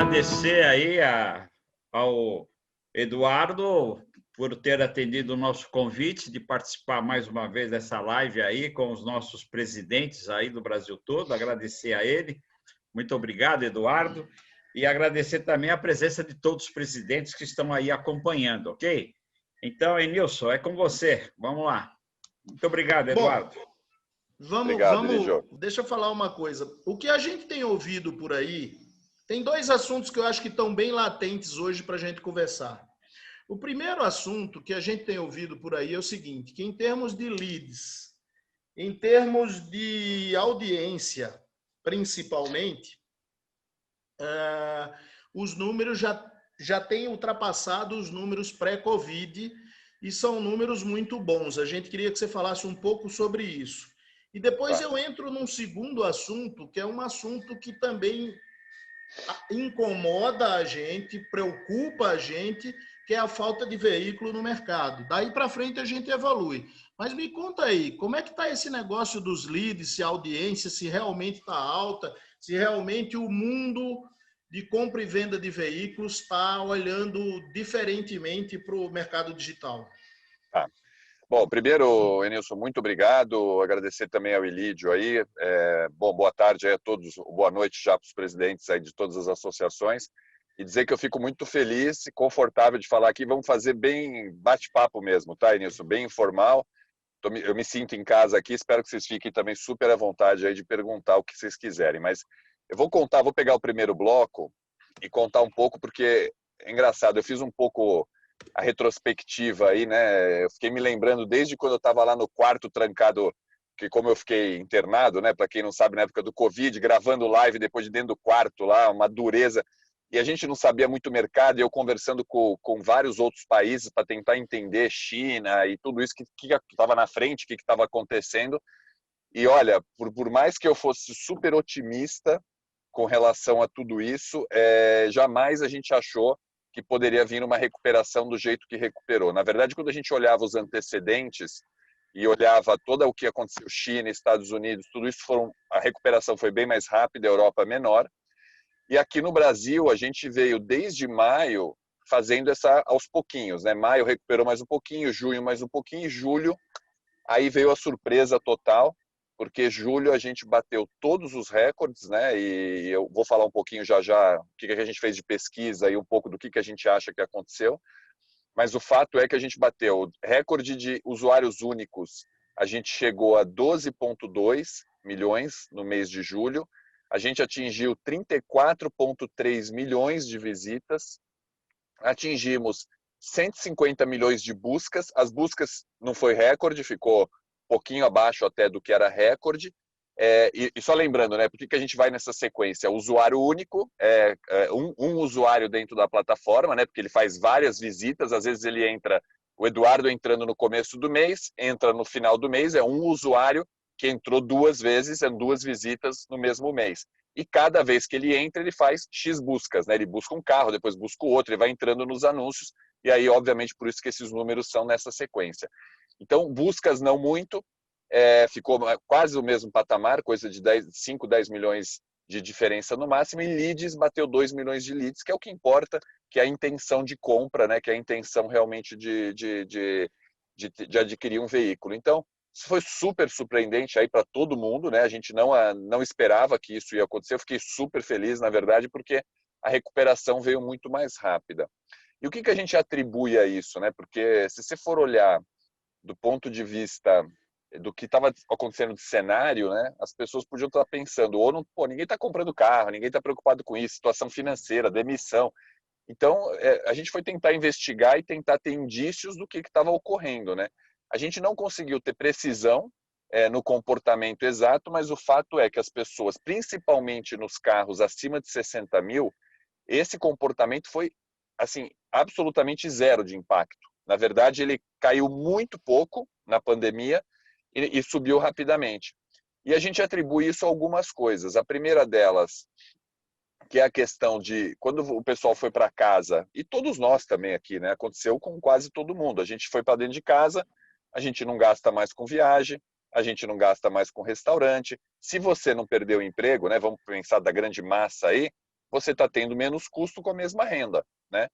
agradecer aí ao Eduardo por ter atendido o nosso convite de participar mais uma vez dessa live aí com os nossos presidentes aí do Brasil todo. Agradecer a ele. Muito obrigado, Eduardo. E agradecer também a presença de todos os presidentes que estão aí acompanhando, ok? Então, Enilson, é com você. Vamos lá. Muito obrigado, Eduardo. Bom, obrigado, Lídio. deixa eu falar uma coisa. O que a gente tem ouvido por aí, tem dois assuntos que eu acho que estão bem latentes hoje para a gente conversar. O primeiro assunto que a gente tem ouvido por aí é o seguinte, que em termos de leads, em termos de audiência, principalmente, os números já têm ultrapassado os números pré-Covid e são números muito bons. A gente queria que você falasse um pouco sobre isso. E depois eu entro num segundo assunto, que é um assunto que também incomoda a gente, preocupa a gente, que é a falta de veículo no mercado. Daí para frente a gente evolui. Mas me conta aí, como é que está esse negócio dos leads, se a audiência, se realmente está alta, se realmente o mundo de compra e venda de veículos está olhando diferentemente para o mercado digital? Tá. Bom, primeiro, Enilson, muito obrigado. Agradecer também ao Ilídio aí. Boa tarde aí a todos, boa noite já para os presidentes aí de todas as associações. E dizer que eu fico muito feliz e confortável de falar aqui. Vamos fazer bem bate-papo mesmo, tá, Enilson? Bem informal. Eu me sinto em casa aqui, espero que vocês fiquem também super à vontade aí de perguntar o que vocês quiserem. Mas eu vou pegar o primeiro bloco e contar um pouco, porque é engraçado, eu fiz um pouco a retrospectiva aí, né? Eu fiquei me lembrando desde quando eu estava lá no quarto trancado, que como eu fiquei internado, né? Para quem não sabe, na época do Covid, gravando live depois de dentro do quarto lá, uma dureza. E a gente não sabia muito o mercado, e eu conversando com vários outros países para tentar entender China e tudo isso que estava na frente, o que estava acontecendo. E olha, por mais que eu fosse super otimista com relação a tudo isso, jamais a gente achou que poderia vir uma recuperação do jeito que recuperou. Na verdade, quando a gente olhava os antecedentes e olhava todo o que aconteceu, China, Estados Unidos, tudo isso a recuperação foi bem mais rápida, a Europa menor. E aqui no Brasil, a gente veio desde maio fazendo essa aos pouquinhos, né? Maio recuperou mais um pouquinho, junho mais um pouquinho, julho, aí veio a surpresa total, porque julho a gente bateu todos os recordes, né? E eu vou falar um pouquinho já o que a gente fez de pesquisa e um pouco do que a gente acha que aconteceu. Mas o fato é que a gente bateu recorde de usuários únicos. A gente chegou a 12,2 milhões no mês de julho. A gente atingiu 34,3 milhões de visitas. Atingimos 150 milhões de buscas. As buscas não foi recorde, ficou um pouquinho abaixo até do que era recorde. E só lembrando, né, por que a gente vai nessa sequência? Usuário único, um usuário dentro da plataforma, né, porque ele faz várias visitas, às vezes ele entra, o Eduardo entrando no começo do mês, entra no final do mês, é um usuário que entrou duas vezes, são duas visitas no mesmo mês. E cada vez que ele entra, ele faz X buscas, né? Ele busca um carro, depois busca o outro, ele vai entrando nos anúncios, e aí, obviamente, por isso que esses números são nessa sequência. Então, buscas não muito, ficou quase o mesmo patamar, coisa de 5, 10 milhões de diferença no máximo, e leads bateu 2 milhões de leads, que é o que importa, que é a intenção de compra, né? Que é a intenção realmente de adquirir um veículo. Então, isso foi super surpreendente aí para todo mundo, né? A gente não esperava que isso ia acontecer. Eu fiquei super feliz, na verdade, porque a recuperação veio muito mais rápida. E o que a gente atribui a isso, né? Porque se você for olhar do ponto de vista do que estava acontecendo de cenário, né? As pessoas podiam estar pensando, ou não, ninguém está comprando carro, ninguém está preocupado com isso, situação financeira, demissão. Então, a gente foi tentar investigar e tentar ter indícios do que estava ocorrendo, né? A gente não conseguiu ter precisão no comportamento exato, mas o fato é que as pessoas, principalmente nos carros acima de 60 mil, esse comportamento foi, assim, absolutamente zero de impacto. Na verdade, ele caiu muito pouco na pandemia e subiu rapidamente. E a gente atribui isso a algumas coisas. A primeira delas, que é a questão de quando o pessoal foi para casa, e todos nós também aqui, né? Aconteceu com quase todo mundo. A gente foi para dentro de casa, a gente não gasta mais com viagem, a gente não gasta mais com restaurante. Se você não perdeu o emprego, né? Vamos pensar da grande massa aí, você está tendo menos custo com a mesma renda, né?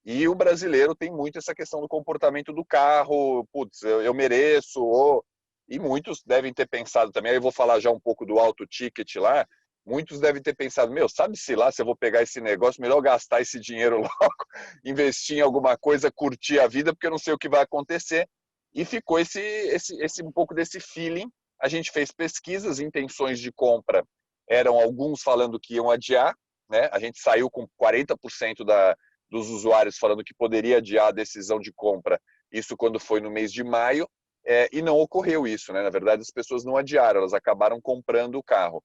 E o brasileiro tem muito essa questão do comportamento do carro, putz, eu mereço, e muitos devem ter pensado também, aí eu vou falar já um pouco do alto ticket lá, muitos devem ter pensado, meu, sabe-se lá se eu vou pegar esse negócio, melhor gastar esse dinheiro logo, investir em alguma coisa, curtir a vida, porque eu não sei o que vai acontecer. E ficou esse um pouco desse feeling. A gente fez pesquisas, intenções de compra eram alguns falando que iam adiar, né? A gente saiu com 40% dos usuários falando que poderia adiar a decisão de compra, isso quando foi no mês de maio, e não ocorreu isso, né? Na verdade, as pessoas não adiaram, elas acabaram comprando o carro.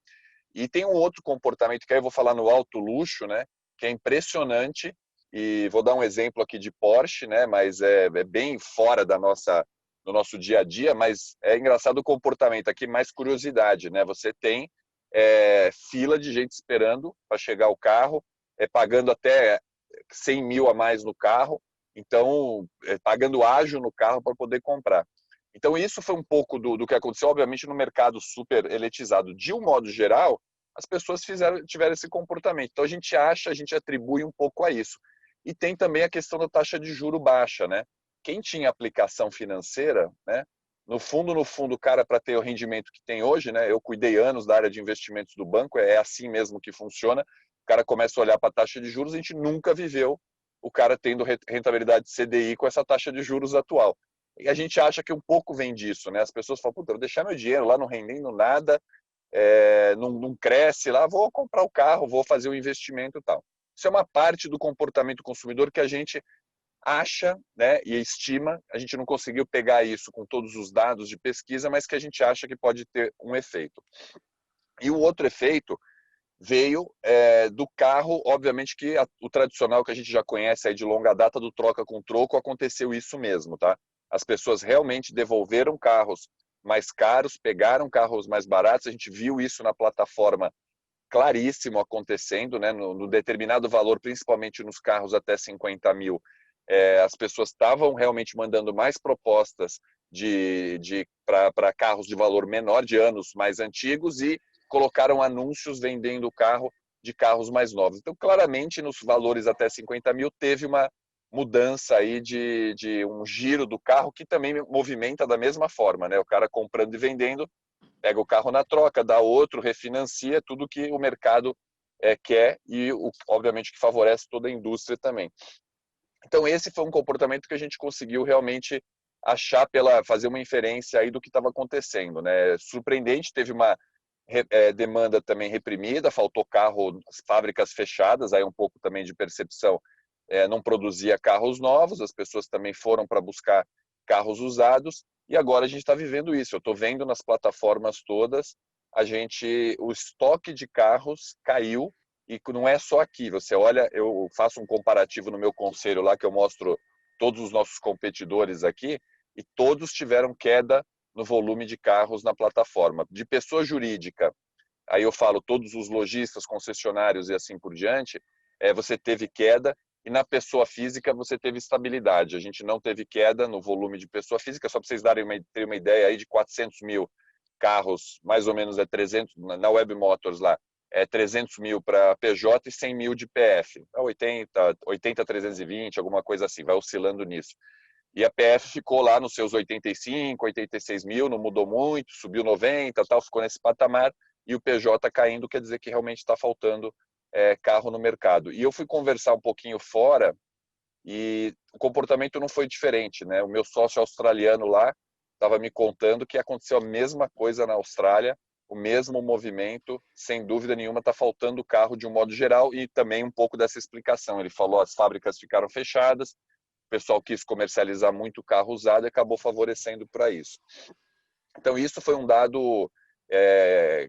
E tem um outro comportamento que aí eu vou falar no alto luxo, né? Que é impressionante, e vou dar um exemplo aqui de Porsche, né? Mas é bem fora do nosso dia a dia, mas é engraçado o comportamento aqui, mais curiosidade, né? Você tem fila de gente esperando para chegar o carro, pagando até 100 mil a mais no carro, então pagando ágio no carro para poder comprar. Então isso foi um pouco do que aconteceu, obviamente, no mercado super elitizado. De um modo geral, as pessoas tiveram esse comportamento. Então a gente atribui um pouco a isso. E tem também a questão da taxa de juro baixa, né? Quem tinha aplicação financeira, né? No fundo, o cara, para ter o rendimento que tem hoje, né? Eu cuidei anos da área de investimentos do banco, é assim mesmo que funciona. O cara começa a olhar para a taxa de juros, a gente nunca viveu o cara tendo rentabilidade CDI com essa taxa de juros atual. E a gente acha que um pouco vem disso, né? As pessoas falam, puta, vou deixar meu dinheiro lá não rendendo nada, não cresce lá, vou comprar o carro, vou fazer o investimento e tal. Isso é uma parte do comportamento consumidor que a gente acha, né, e estima, a gente não conseguiu pegar isso com todos os dados de pesquisa, mas que a gente acha que pode ter um efeito. E o outro efeito veio do carro, obviamente que o tradicional que a gente já conhece aí de longa data do troca com troco, aconteceu isso mesmo, tá? As pessoas realmente devolveram carros mais caros, pegaram carros mais baratos, a gente viu isso na plataforma claríssimo acontecendo, né? No determinado valor, principalmente nos carros até 50 mil, as pessoas estavam realmente mandando mais propostas para carros de valor menor, de anos mais antigos, e colocaram anúncios vendendo o carro de carros mais novos. Então, claramente, nos valores até 50 mil, teve uma mudança aí de um giro do carro que também movimenta da mesma forma, né? O cara comprando e vendendo, pega o carro na troca, dá outro, refinancia, tudo que o mercado quer e, obviamente, que favorece toda a indústria também. Então, esse foi um comportamento que a gente conseguiu realmente achar fazer uma inferência aí do que estava acontecendo, né? Surpreendente, teve uma demanda também reprimida, faltou carro, as fábricas fechadas, aí um pouco também de percepção, não produzia carros novos, as pessoas também foram para buscar carros usados, e agora a gente está vivendo isso. Eu estou vendo nas plataformas todas, o estoque de carros caiu, e não é só aqui. Você olha, eu faço um comparativo no meu conselho lá, que eu mostro todos os nossos competidores aqui, e todos tiveram queda no volume de carros na plataforma. De pessoa jurídica, aí eu falo todos os lojistas, concessionários e assim por diante, você teve queda, e na pessoa física você teve estabilidade. A gente não teve queda no volume de pessoa física, só para vocês terem uma ideia aí, de 400 mil carros, mais ou menos 300, na Web Motors lá, 300 mil para PJ e 100 mil de PF. 80, 320, alguma coisa assim, vai oscilando nisso. E a PF ficou lá nos seus 85, 86 mil, não mudou muito, subiu 90, tal, ficou nesse patamar, e o PJ caindo, quer dizer que realmente está faltando carro no mercado. E eu fui conversar um pouquinho fora, e o comportamento não foi diferente, né? O meu sócio australiano lá estava me contando que aconteceu a mesma coisa na Austrália, o mesmo movimento, sem dúvida nenhuma, está faltando carro de um modo geral, e também um pouco dessa explicação. Ele falou, as fábricas ficaram fechadas, o pessoal quis comercializar muito carro usado e acabou favorecendo para isso. Então, isso foi um dado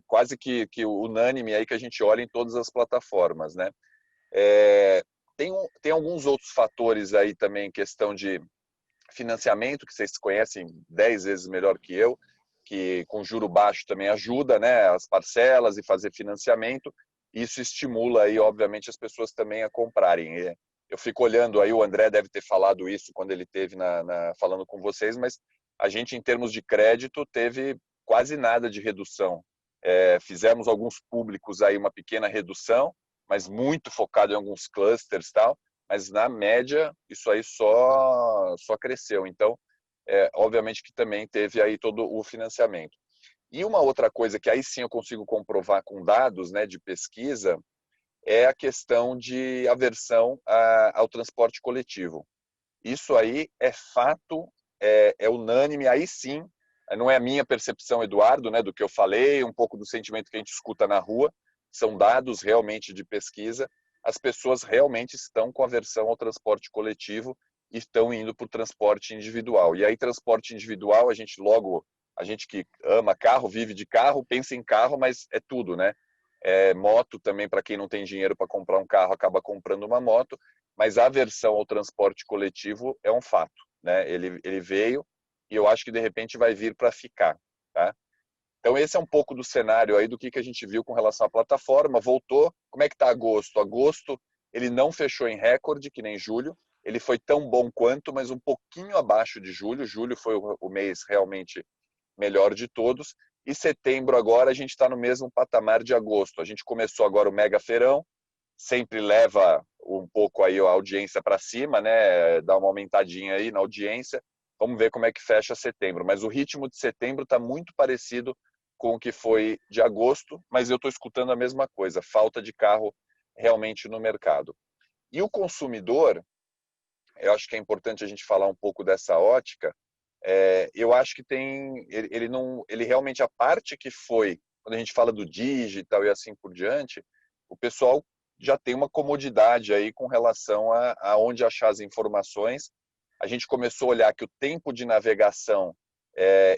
quase que unânime aí que a gente olha em todas as plataformas, né? Tem alguns outros fatores aí também, questão de financiamento, que vocês conhecem 10 vezes melhor que eu, que com juro baixo também ajuda, né, as parcelas e fazer financiamento. Isso estimula aí, obviamente, as pessoas também a comprarem. Eu fico olhando aí, o André deve ter falado isso quando ele esteve falando com vocês, mas a gente, em termos de crédito, teve quase nada de redução. Fizemos alguns públicos aí uma pequena redução, mas muito focado em alguns clusters e tal, mas na média isso aí só cresceu. Então, obviamente que também teve aí todo o financiamento. E uma outra coisa que aí sim eu consigo comprovar com dados, né, de pesquisa, é a questão de aversão ao transporte coletivo. Isso aí é fato, é unânime, aí sim, não é a minha percepção, Eduardo, né, do que eu falei, um pouco do sentimento que a gente escuta na rua, são dados realmente de pesquisa, as pessoas realmente estão com aversão ao transporte coletivo e estão indo para o transporte individual. E aí, transporte individual, a gente que ama carro, vive de carro, pensa em carro, mas é tudo, né? Moto também, para quem não tem dinheiro para comprar um carro, acaba comprando uma moto, mas a aversão ao transporte coletivo é um fato, né? Ele veio e eu acho que de repente vai vir para ficar, tá? Então esse é um pouco do cenário aí do que a gente viu com relação à plataforma. Voltou, como é que está agosto? Agosto ele não fechou em recorde, que nem julho, ele foi tão bom quanto, mas um pouquinho abaixo de julho. Julho foi o mês realmente melhor de todos. E setembro agora a gente está no mesmo patamar de agosto. A gente começou agora o mega feirão, sempre leva um pouco aí a audiência para cima, né? Dá uma aumentadinha aí na audiência. Vamos ver como é que fecha setembro. Mas o ritmo de setembro está muito parecido com o que foi de agosto, mas eu estou escutando a mesma coisa, falta de carro realmente no mercado. E o consumidor, eu acho que é importante a gente falar um pouco dessa ótica. Eu acho que ele realmente, a parte que foi, quando a gente fala do digital e assim por diante, o pessoal já tem uma comodidade aí com relação a onde achar as informações. A gente começou a olhar que o tempo de navegação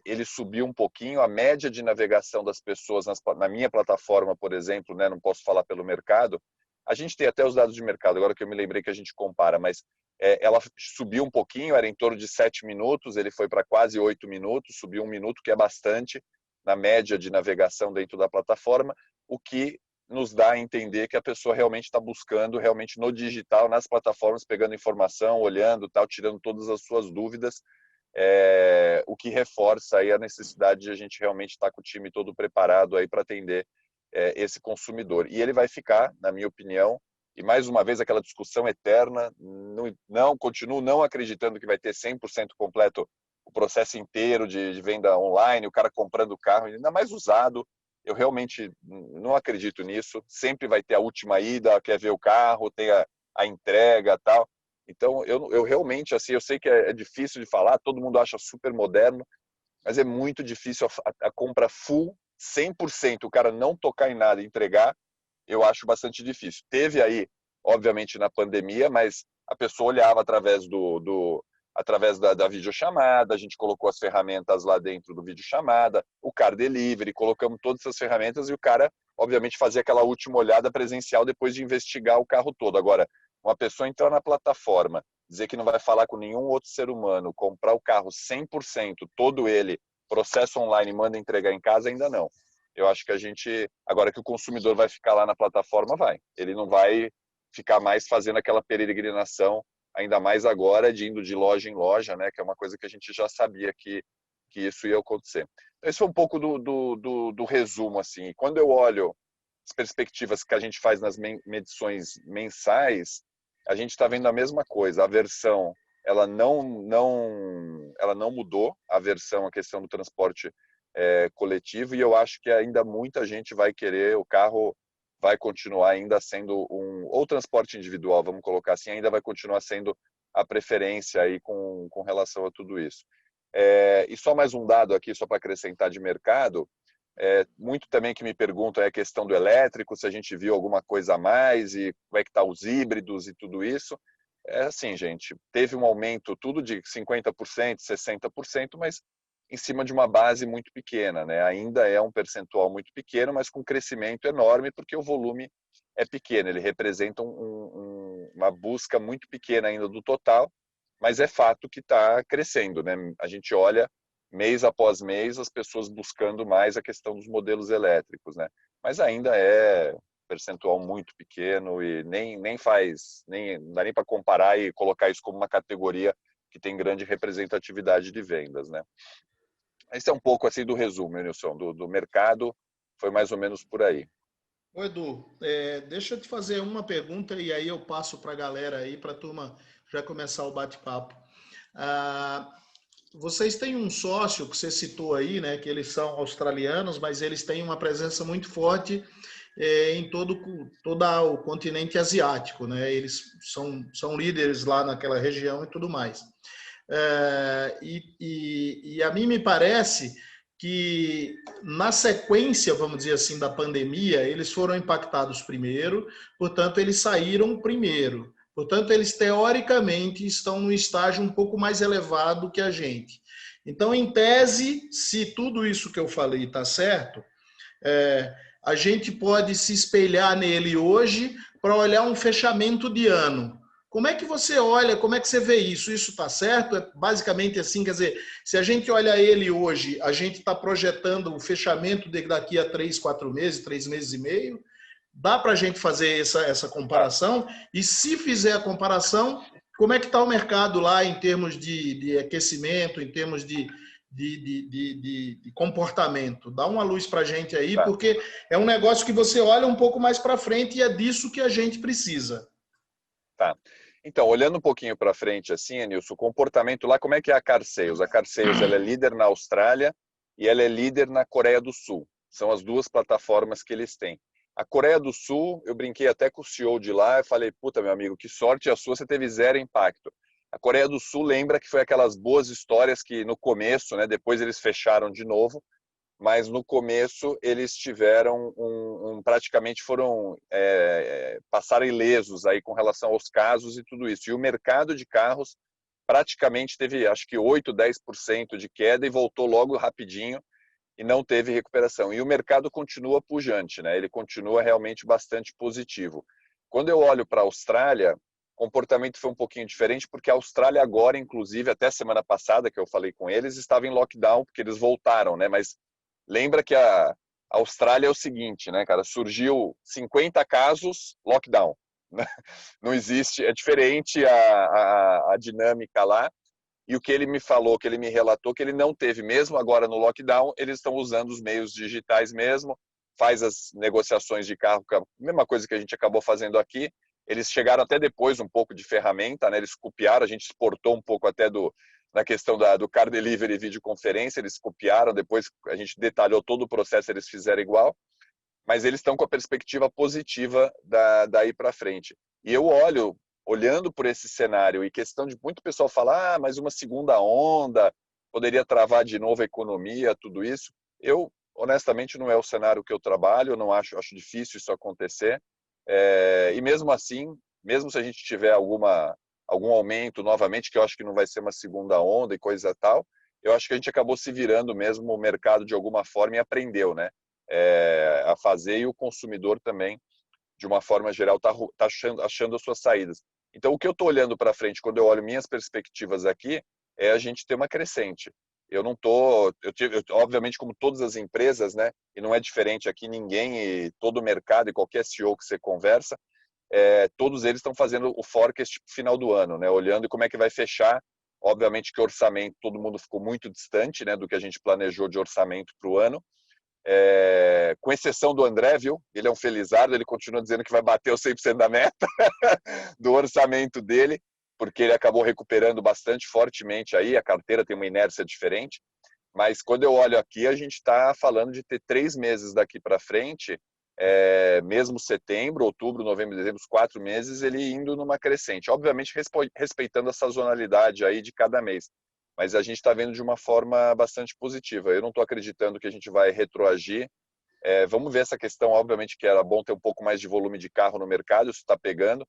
ele subiu um pouquinho, a média de navegação das pessoas na minha plataforma, por exemplo, né, não posso falar pelo mercado, a gente tem até os dados de mercado, agora que eu me lembrei que a gente compara, mas ela subiu um pouquinho, era em torno de 7 minutos, ele foi para quase 8 minutos, subiu 1 minuto, que é bastante na média de navegação dentro da plataforma, o que nos dá a entender que a pessoa realmente está buscando realmente no digital, nas plataformas, pegando informação, olhando, tal, tirando todas as suas dúvidas, o que reforça aí a necessidade de a gente realmente estar com o time todo preparado aí para atender esse consumidor. E ele vai ficar, na minha opinião, e mais uma vez aquela discussão eterna, continuo não acreditando que vai ter 100% completo o processo inteiro de venda online, o cara comprando o carro, ainda mais usado. Eu realmente não acredito nisso. Sempre vai ter a última ida, quer ver o carro, tem a entrega, tal. Então eu realmente, assim, eu sei que é difícil de falar, todo mundo acha super moderno, mas é muito difícil a compra full, 100%, o cara não tocar em nada e entregar. Eu acho bastante difícil. Teve aí, obviamente, na pandemia, mas a pessoa olhava através da videochamada, a gente colocou as ferramentas lá dentro do videochamada, o car delivery, colocamos todas essas ferramentas e o cara, obviamente, fazia aquela última olhada presencial depois de investigar o carro todo. Agora, uma pessoa entrar na plataforma, dizer que não vai falar com nenhum outro ser humano, comprar o carro 100%, todo ele, processo online, manda entregar em casa, ainda não. Eu acho que agora que o consumidor vai ficar lá na plataforma, ele não vai ficar mais fazendo aquela peregrinação, ainda mais agora de indo de loja em loja, né, que é uma coisa que a gente já sabia que isso ia acontecer. Então, esse foi um pouco do resumo, assim. E quando eu olho as perspectivas que a gente faz nas medições mensais, a gente está vendo a mesma coisa. A versão, ela não mudou, a versão, a questão do transporte coletivo, e eu acho que ainda muita gente vai querer, o carro vai continuar ainda sendo ou transporte individual, vamos colocar assim, ainda vai continuar sendo a preferência aí com relação a tudo isso. E só mais um dado aqui, só para acrescentar de mercado, muito também que me perguntam é a questão do elétrico, se a gente viu alguma coisa a mais e como é que tá os híbridos e tudo isso. Assim, gente, teve um aumento tudo de 50%, 60%, mas em cima de uma base muito pequena, né? Ainda é um percentual muito pequeno, mas com crescimento enorme, porque o volume é pequeno, ele representa uma busca muito pequena ainda do total, mas é fato que está crescendo, né? A gente olha mês após mês as pessoas buscando mais a questão dos modelos elétricos, né? Mas ainda é percentual muito pequeno e nem não dá nem para comparar e colocar isso como uma categoria que tem grande representatividade de vendas, né? Esse é um pouco assim do resumo, Nilson, do mercado, foi mais ou menos por aí. Ô, Edu, deixa eu te fazer uma pergunta e aí eu passo para a galera aí, para a turma já começar o bate-papo. Ah, vocês têm um sócio que você citou aí, né, que eles são australianos, mas eles têm uma presença muito forte em todo o continente asiático, né? Eles são líderes lá naquela região e tudo mais. E a mim me parece que na sequência, vamos dizer assim, da pandemia, eles foram impactados primeiro, portanto, eles saíram primeiro. Portanto, eles teoricamente estão no estágio um pouco mais elevado que a gente. Então, em tese, se tudo isso que eu falei está certo, a gente pode se espelhar nele hoje para olhar um fechamento de ano. Como é que você olha, como é que você vê isso? Isso está certo? É basicamente assim, quer dizer, se a gente olha ele hoje, a gente está projetando o fechamento daqui a 3, 4 meses, 3 meses e meio. Dá para a gente fazer essa comparação? E se fizer a comparação, como é que está o mercado lá em termos de aquecimento, em termos de comportamento? Dá uma luz para a gente aí, Tá. porque é um negócio que você olha um pouco mais para frente e é disso que a gente precisa. Tá. Então, olhando um pouquinho para frente assim, Enilson, o comportamento lá, como é que é a Carsales? A Carsales, ela é líder na Austrália e ela é líder na Coreia do Sul. São as duas plataformas que eles têm. A Coreia do Sul, eu brinquei até com o CEO de lá, eu falei, puta, meu amigo, que sorte a sua, você teve zero impacto. A Coreia do Sul lembra que foi aquelas boas histórias que no começo, né, depois eles fecharam de novo, mas no começo eles tiveram praticamente foram passaram ilesos aí com relação aos casos e tudo isso. E o mercado de carros praticamente teve, acho que 8, 10% de queda e voltou logo rapidinho e não teve recuperação. E o mercado continua pujante, né? Ele continua realmente bastante positivo. Quando eu olho para a Austrália, o comportamento foi um pouquinho diferente, porque a Austrália agora, inclusive, até semana passada que eu falei com eles, estava em lockdown, porque eles voltaram, né? Mas lembra que a Austrália é o seguinte, né, cara? Surgiu 50 casos, lockdown. Não existe, é diferente a dinâmica lá. E o que ele me falou, que ele me relatou, que ele não teve, mesmo agora no lockdown, eles estão usando os meios digitais mesmo, faz as negociações de carro, a mesma coisa que a gente acabou fazendo aqui. Eles chegaram até depois um pouco de ferramenta, né? Eles copiaram, a gente exportou um pouco até na questão do car delivery e videoconferência, eles copiaram, depois a gente detalhou todo o processo, eles fizeram igual, mas eles estão com a perspectiva positiva daí para frente. E eu olhando por esse cenário e questão de muito pessoal falar, mas uma segunda onda poderia travar de novo a economia, tudo isso. Eu, honestamente, não é o cenário que eu trabalho, eu não acho difícil isso acontecer. E mesmo assim, mesmo se a gente tiver algum aumento novamente, que eu acho que não vai ser uma segunda onda e coisa tal, eu acho que a gente acabou se virando mesmo o mercado de alguma forma e aprendeu, né? A fazer, e o consumidor também, de uma forma geral, está achando as suas saídas. Então, o que eu estou olhando para frente, quando eu olho minhas perspectivas aqui, é a gente ter uma crescente. Eu não estou, obviamente, como todas as empresas, né, e não é diferente aqui, ninguém, e todo o mercado e qualquer CEO que você conversa, todos eles estão fazendo o forecast final do ano, né, olhando como é que vai fechar. Obviamente que o orçamento, todo mundo ficou muito distante, né, do que a gente planejou de orçamento para o ano, com exceção do André, viu? Ele é um felizardo, ele continua dizendo que vai bater os 100% da meta do orçamento dele, porque ele acabou recuperando bastante fortemente aí, a carteira tem uma inércia diferente, mas quando eu olho aqui, a gente está falando de ter 3 meses daqui para frente, mesmo setembro, outubro, novembro, dezembro, os 4 meses, ele indo numa crescente. Obviamente, respeitando a sazonalidade aí de cada mês. Mas a gente está vendo de uma forma bastante positiva. Eu não estou acreditando que a gente vai retroagir. Vamos ver essa questão, obviamente que era bom ter um pouco mais de volume de carro no mercado, isso está pegando.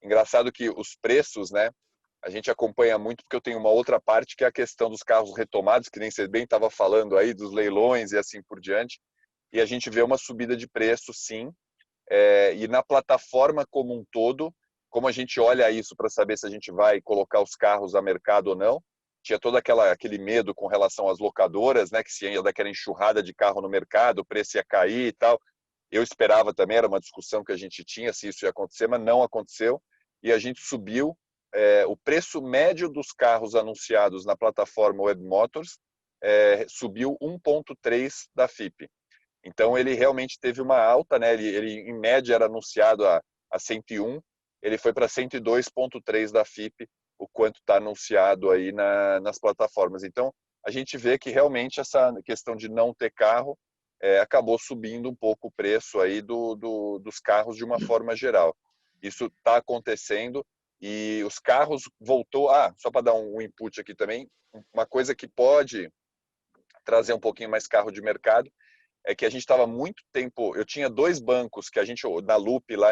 Engraçado que os preços, né, a gente acompanha muito, porque eu tenho uma outra parte que é a questão dos carros retomados, que nem você bem estava falando aí, dos leilões e assim por diante. E a gente vê uma subida de preço, sim. E na plataforma como um todo, como a gente olha isso para saber se a gente vai colocar os carros a mercado ou não, tinha todo aquele medo com relação às locadoras, né, que se ia dar aquela enxurrada de carro no mercado, o preço ia cair e tal. Eu esperava também, era uma discussão que a gente tinha se isso ia acontecer, mas não aconteceu. E a gente subiu o preço médio dos carros anunciados na plataforma Web Motors, subiu 1,3 da FIP. Então, ele realmente teve uma alta, né? Ele em média, era anunciado a 101, ele foi para 102,3 da FIPE, o quanto está anunciado aí nas plataformas. Então, a gente vê que realmente essa questão de não ter carro acabou subindo um pouco o preço aí dos carros de uma forma geral. Isso está acontecendo e os carros voltou... só para dar um input aqui também, uma coisa que pode trazer um pouquinho mais carro de mercado é que a gente estava muito tempo... Eu tinha 2 bancos que a gente, na Loop lá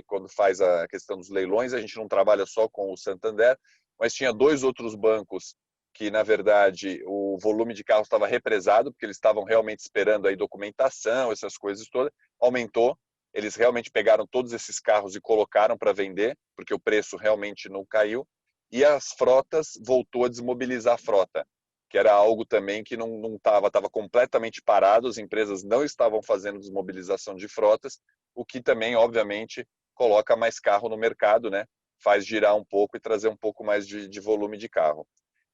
quando faz a questão dos leilões, a gente não trabalha só com o Santander, mas tinha 2 outros bancos que, na verdade, o volume de carros estava represado, porque eles estavam realmente esperando aí documentação, essas coisas todas, aumentou. Eles realmente pegaram todos esses carros e colocaram para vender, porque o preço realmente não caiu. E as frotas, voltou a desmobilizar a frota, que era algo também que não estava completamente parado, as empresas não estavam fazendo desmobilização de frotas, o que também, obviamente, coloca mais carro no mercado, né? Faz girar um pouco e trazer um pouco mais de volume de carro.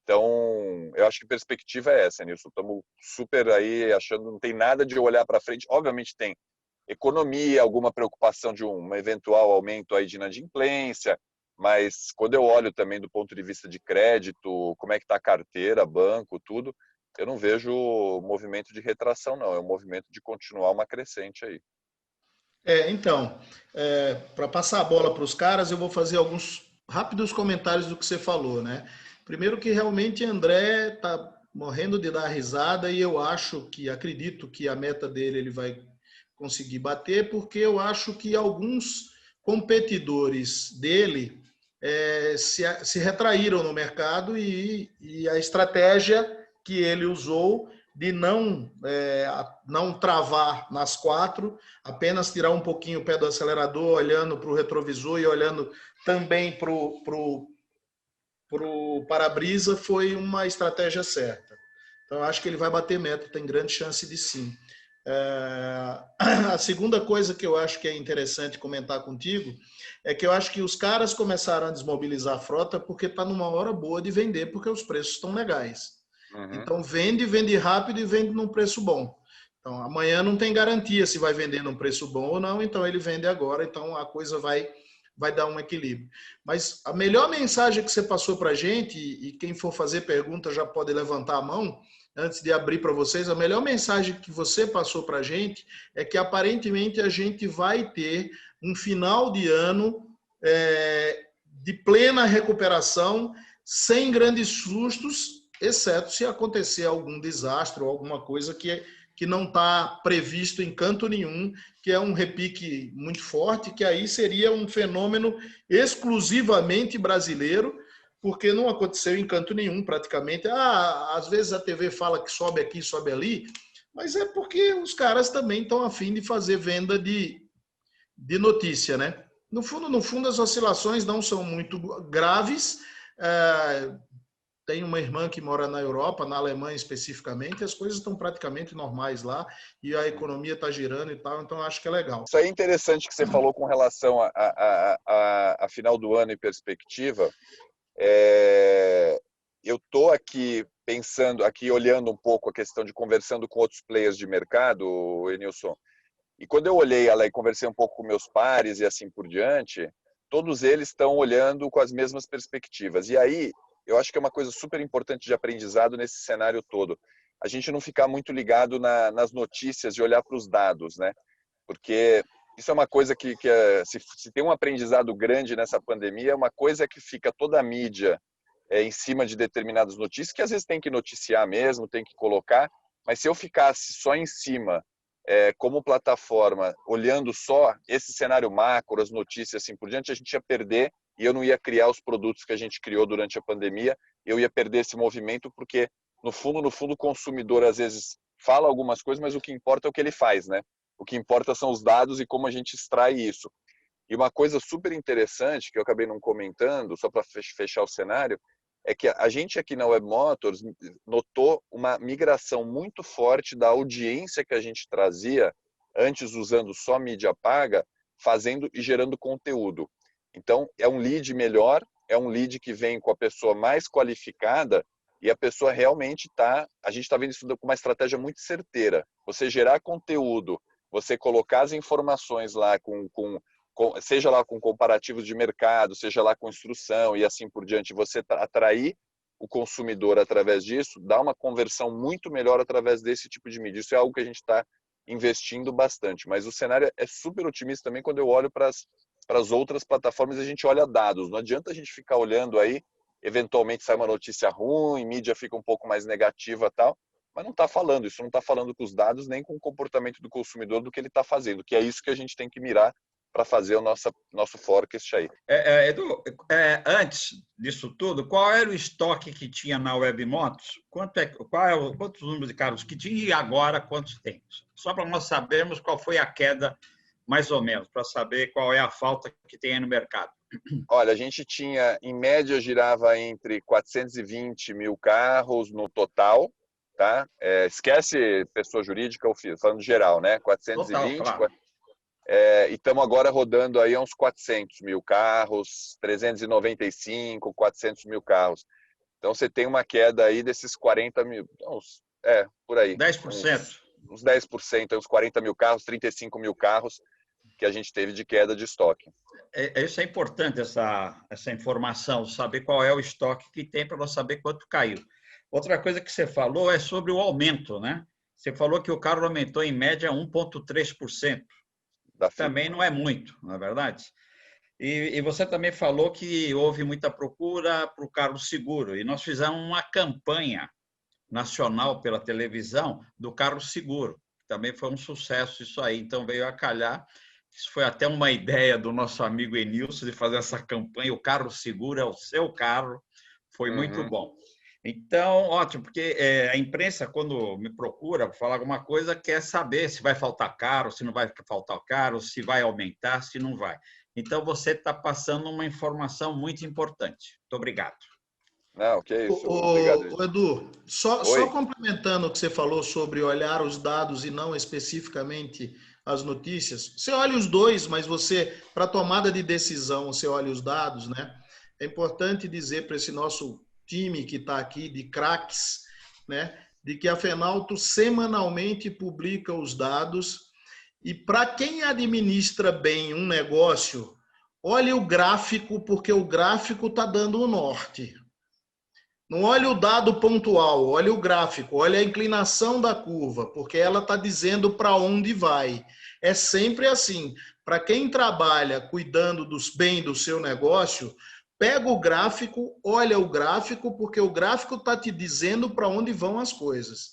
Então, eu acho que a perspectiva é essa, Nilson. Estamos super aí achando, não tem nada de olhar para frente. Obviamente tem economia, alguma preocupação de um eventual aumento aí de inadimplência, mas quando eu olho também do ponto de vista de crédito, como é que está a carteira, banco, tudo, eu não vejo movimento de retração, não. É um movimento de continuar uma crescente aí. Então, para passar a bola para os caras, eu vou fazer alguns rápidos comentários do que você falou, né? Primeiro que realmente André está morrendo de dar risada e eu acredito que a meta dele ele vai conseguir bater, porque eu acho que alguns competidores dele se retraíram no mercado e a estratégia que ele usou de não travar nas 4, apenas tirar um pouquinho o pé do acelerador, olhando para o retrovisor e olhando também para o para-brisa, foi uma estratégia certa. Então, acho que ele vai bater meta, tem grande chance de sim. A segunda coisa que eu acho que é interessante comentar contigo é que eu acho que os caras começaram a desmobilizar a frota porque está numa hora boa de vender, porque os preços estão legais. Então vende rápido e vende num preço bom. Então amanhã não tem garantia se vai vender num preço bom ou não, então ele vende agora, então a coisa vai dar um equilíbrio. Mas a melhor mensagem que você passou para a gente, e quem for fazer pergunta já pode levantar a mão, antes de abrir para vocês, a melhor mensagem que você passou para a gente é que aparentemente a gente vai ter um final de ano de plena recuperação, sem grandes sustos, exceto se acontecer algum desastre ou alguma coisa que não está previsto em canto nenhum, que é um repique muito forte, que aí seria um fenômeno exclusivamente brasileiro, porque não aconteceu em canto nenhum praticamente. Às vezes a TV fala que sobe aqui, sobe ali, mas é porque os caras também estão a fim de fazer venda de notícia, né? No fundo, as oscilações não são muito graves. Tem uma irmã que mora na Europa, na Alemanha especificamente, as coisas estão praticamente normais lá e a economia está girando e tal, então acho que é legal. Isso aí é interessante que você falou com relação a final do ano e perspectiva. Eu estou aqui pensando, aqui olhando um pouco a questão de conversando com outros players de mercado, Enilson, e quando eu olhei ela e conversei um pouco com meus pares e assim por diante, todos eles estão olhando com as mesmas perspectivas. E aí, eu acho que é uma coisa super importante de aprendizado nesse cenário todo. A gente não ficar muito ligado nas notícias e olhar para os dados, né? Porque isso é uma coisa que se tem um aprendizado grande nessa pandemia, é uma coisa que fica toda a mídia em cima de determinadas notícias, que às vezes tem que noticiar mesmo, tem que colocar, mas se eu ficasse só em cima, como plataforma, olhando só esse cenário macro, as notícias assim por diante, a gente ia perder e eu não ia criar os produtos que a gente criou durante a pandemia, eu ia perder esse movimento, porque no fundo, o consumidor às vezes fala algumas coisas, mas o que importa é o que ele faz, né? O que importa são os dados e como a gente extrai isso. E uma coisa super interessante, que eu acabei não comentando, só para fechar o cenário, é que a gente aqui na Web Motors notou uma migração muito forte da audiência que a gente trazia, antes usando só mídia paga, fazendo e gerando conteúdo. Então, é um lead melhor, é um lead que vem com a pessoa mais qualificada, e a pessoa realmente a gente está vendo isso com uma estratégia muito certeira. Você gerar conteúdo, você colocar as informações lá seja lá com comparativos de mercado, seja lá com instrução e assim por diante, você atrair o consumidor através disso, dá uma conversão muito melhor através desse tipo de mídia. Isso é algo que a gente está investindo bastante, mas o cenário é super otimista também quando eu olho para as outras plataformas e a gente olha dados. Não adianta a gente ficar olhando aí, eventualmente sai uma notícia ruim, mídia fica um pouco mais negativa e tal, mas não está falando, isso não está falando com os dados nem com o comportamento do consumidor do que ele está fazendo, que é isso que a gente tem que mirar para fazer o nosso forecast aí. Edu, antes disso tudo, qual era o estoque que tinha na Webmotos? Quantos números de carros que tinha e agora quantos tem? Só para nós sabermos qual foi a queda, mais ou menos, para saber qual é a falta que tem aí no mercado. Olha, a gente tinha, em média, girava entre 420 mil carros no total, tá? Esquece pessoa jurídica ou física, falando geral, né? 420, Total, claro. e estamos agora rodando aí uns 400 mil carros, 395, 400 mil carros. Então, você tem uma queda aí desses 40 mil, por aí. 10%. Uns 10%, uns 40 mil carros, 35 mil carros que a gente teve de queda de estoque. Isso é importante, essa informação, saber qual é o estoque que tem para nós saber quanto caiu. Outra coisa que você falou é sobre o aumento, né? Você falou que o carro aumentou em média 1,3%. Também não é muito, não é verdade? E você também falou que houve muita procura para o carro seguro. E nós fizemos uma campanha nacional pela televisão do carro seguro. Também foi um sucesso isso aí. Então veio a calhar. Isso foi até uma ideia do nosso amigo Enilson de fazer essa campanha. O carro seguro é o seu carro. Foi muito bom. Então, ótimo, porque a imprensa, quando me procura para falar alguma coisa, quer saber se vai faltar carro, se não vai faltar carro, se vai aumentar, se não vai. Então, você está passando uma informação muito importante. Muito obrigado. Não, que isso. Obrigado. Edu, só complementando o que você falou sobre olhar os dados e não especificamente as notícias. Você olha os dois, mas para tomada de decisão, você olha os dados, né? É importante dizer para esse nosso time que está aqui, de craques, né? De que a Fenalto semanalmente publica os dados e para quem administra bem um negócio, olhe o gráfico, porque o gráfico está dando o norte. Não olhe o dado pontual, olhe o gráfico, olhe a inclinação da curva, porque ela está dizendo para onde vai. É sempre assim. Para quem trabalha cuidando bem do seu negócio, pega o gráfico, olha o gráfico, porque o gráfico está te dizendo para onde vão as coisas.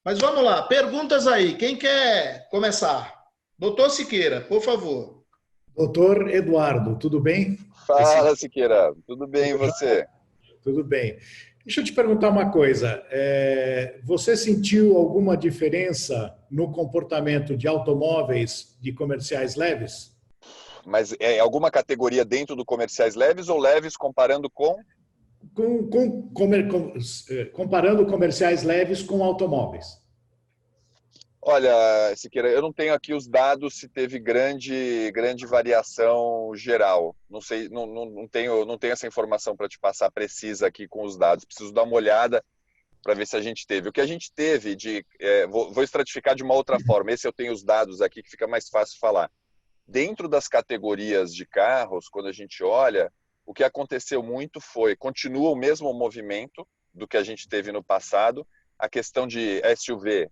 Mas vamos lá, perguntas aí. Quem quer começar? Doutor Siqueira, por favor. Doutor Eduardo, tudo bem? Fala, Siqueira. Tudo bem e você? Tudo bem. Deixa eu te perguntar uma coisa. Você sentiu alguma diferença no comportamento de automóveis de comerciais leves? Mas é alguma categoria dentro do comerciais leves ou leves comparando com? Comparando comerciais leves com automóveis. Olha, Siqueira, eu não tenho aqui os dados se teve grande variação geral. Não sei, não tenho essa informação para te passar precisa aqui com os dados. Preciso dar uma olhada para ver se a gente teve. O que a gente teve vou estratificar de uma outra forma. Esse eu tenho os dados aqui que fica mais fácil falar. Dentro das categorias de carros, quando a gente olha, o que aconteceu muito continua o mesmo movimento do que a gente teve no passado, a questão de SUV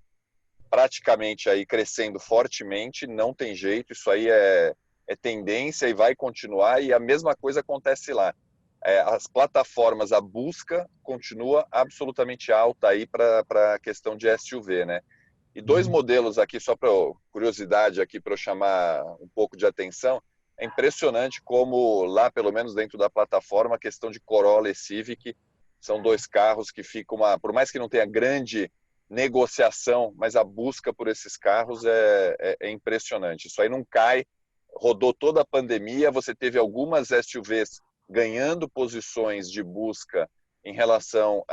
praticamente aí crescendo fortemente, não tem jeito, isso aí é tendência e vai continuar, e a mesma coisa acontece lá. As plataformas, a busca continua absolutamente alta aí para a questão de SUV, né? E dois modelos aqui, só para curiosidade aqui, para eu chamar um pouco de atenção, é impressionante como lá, pelo menos dentro da plataforma, a questão de Corolla e Civic são dois carros que ficam, por mais que não tenha grande negociação, mas a busca por esses carros é impressionante. Isso aí não cai, rodou toda a pandemia, você teve algumas SUVs ganhando posições de busca em relação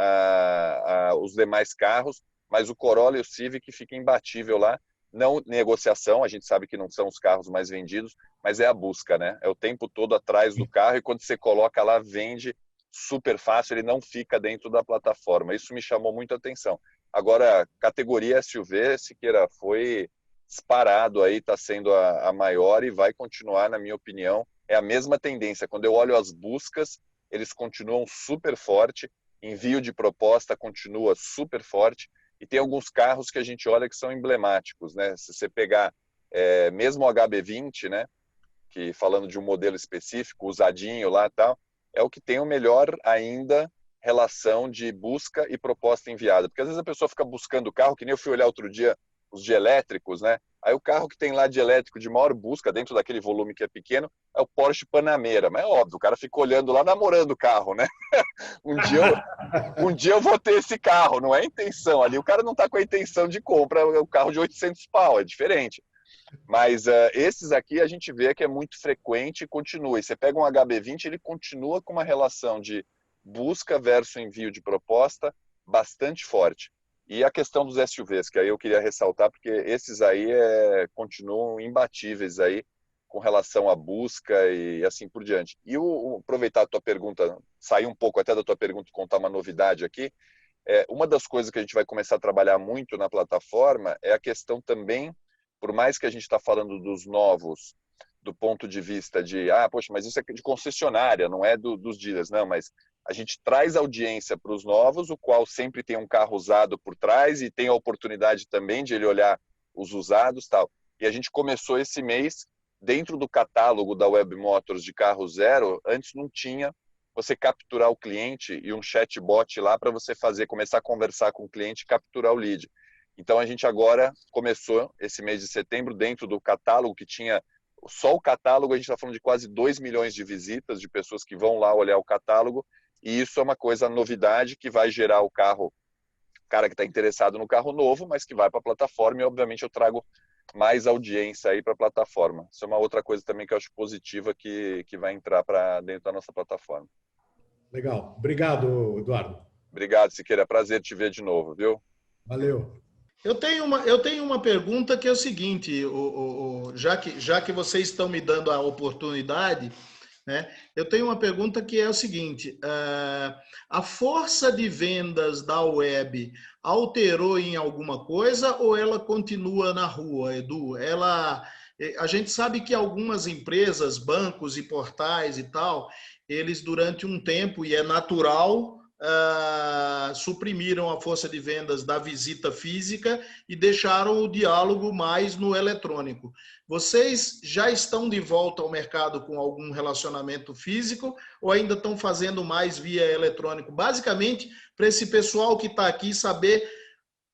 aos demais carros, mas o Corolla e o Civic fica imbatível lá. Não negociação, a gente sabe que não são os carros mais vendidos, mas é a busca, né? É o tempo todo atrás do carro e quando você coloca lá, vende super fácil, ele não fica dentro da plataforma. Isso me chamou muito a atenção. Agora, categoria SUV, Siqueira, foi disparado aí, está sendo a maior e vai continuar, na minha opinião. É a mesma tendência. Quando eu olho as buscas, eles continuam super forte, envio de proposta continua super forte, e tem alguns carros que a gente olha que são emblemáticos, né? Se você pegar mesmo o HB20, né? Que falando de um modelo específico, usadinho lá e tal, é o que tem o melhor ainda relação de busca e proposta enviada. Porque às vezes a pessoa fica buscando o carro, que nem eu fui olhar outro dia os de elétricos, né? Aí o carro que tem lá de elétrico de maior busca, dentro daquele volume que é pequeno, é o Porsche Panamera. Mas é óbvio, o cara fica olhando lá, namorando o carro, né? Um dia eu vou ter esse carro, não é intenção. Ali o cara não está com a intenção de compra, é um carro de 800 pau, é diferente. Mas esses aqui a gente vê que é muito frequente e continua. E você pega um HB20, ele continua com uma relação de busca versus envio de proposta bastante forte. E a questão dos SUVs, que aí eu queria ressaltar, porque esses aí continuam imbatíveis aí com relação à busca e assim por diante. E aproveitar a tua pergunta, sair um pouco até da tua pergunta e contar uma novidade aqui, uma das coisas que a gente vai começar a trabalhar muito na plataforma é a questão também, por mais que a gente está falando dos novos, do ponto de vista de, poxa, mas isso é de concessionária, não é dos dealers, não, mas a gente traz audiência para os novos, o qual sempre tem um carro usado por trás e tem a oportunidade também de ele olhar os usados e tal. E a gente começou esse mês, dentro do catálogo da Web Motors de carro zero, antes não tinha você capturar o cliente e um chatbot lá para você começar a conversar com o cliente e capturar o lead. Então a gente agora começou esse mês de setembro dentro do catálogo que tinha só o catálogo, a gente está falando de quase 2 milhões de visitas de pessoas que vão lá olhar o catálogo, e isso é uma coisa novidade que vai gerar o cara que está interessado no carro novo, mas que vai para a plataforma e obviamente eu trago mais audiência aí para a plataforma. Isso é uma outra coisa também que eu acho positiva que vai entrar para dentro da nossa plataforma. Legal. Obrigado, Eduardo. Obrigado, Siqueira. Prazer te ver de novo, viu? Valeu. Eu tenho uma pergunta que é o seguinte, já que vocês estão me dando a oportunidade, né? Eu tenho uma pergunta que é o seguinte: a força de vendas da web alterou em alguma coisa ou ela continua na rua, Edu? A gente sabe que algumas empresas, bancos e portais e tal, eles durante um tempo, e é natural, suprimiram a força de vendas da visita física e deixaram o diálogo mais no eletrônico. Vocês já estão de volta ao mercado com algum relacionamento físico ou ainda estão fazendo mais via eletrônico? Basicamente, para esse pessoal que está aqui saber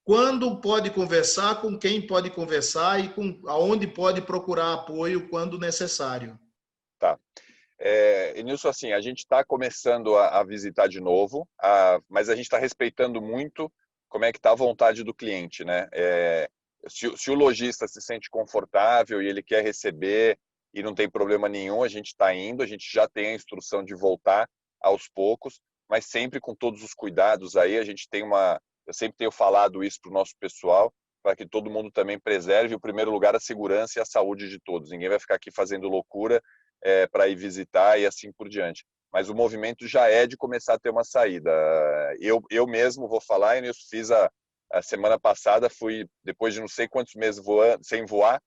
quando pode conversar, com quem pode conversar e aonde pode procurar apoio quando necessário. Tá. E nisso, assim, a gente está começando a visitar de novo, mas a gente está respeitando muito como é que está a vontade do cliente, né? Se o lojista se sente confortável e ele quer receber e não tem problema nenhum, a gente está indo, a gente já tem a instrução de voltar aos poucos, mas sempre com todos os cuidados aí, eu sempre tenho falado isso para o nosso pessoal, para que todo mundo também preserve, em primeiro lugar, a segurança e a saúde de todos. Ninguém vai ficar aqui fazendo loucura para ir visitar e assim por diante. Mas o movimento já é de começar a ter uma saída. Eu mesmo vou falar, e eu fiz a semana passada, fui, depois de não sei quantos meses sem voar,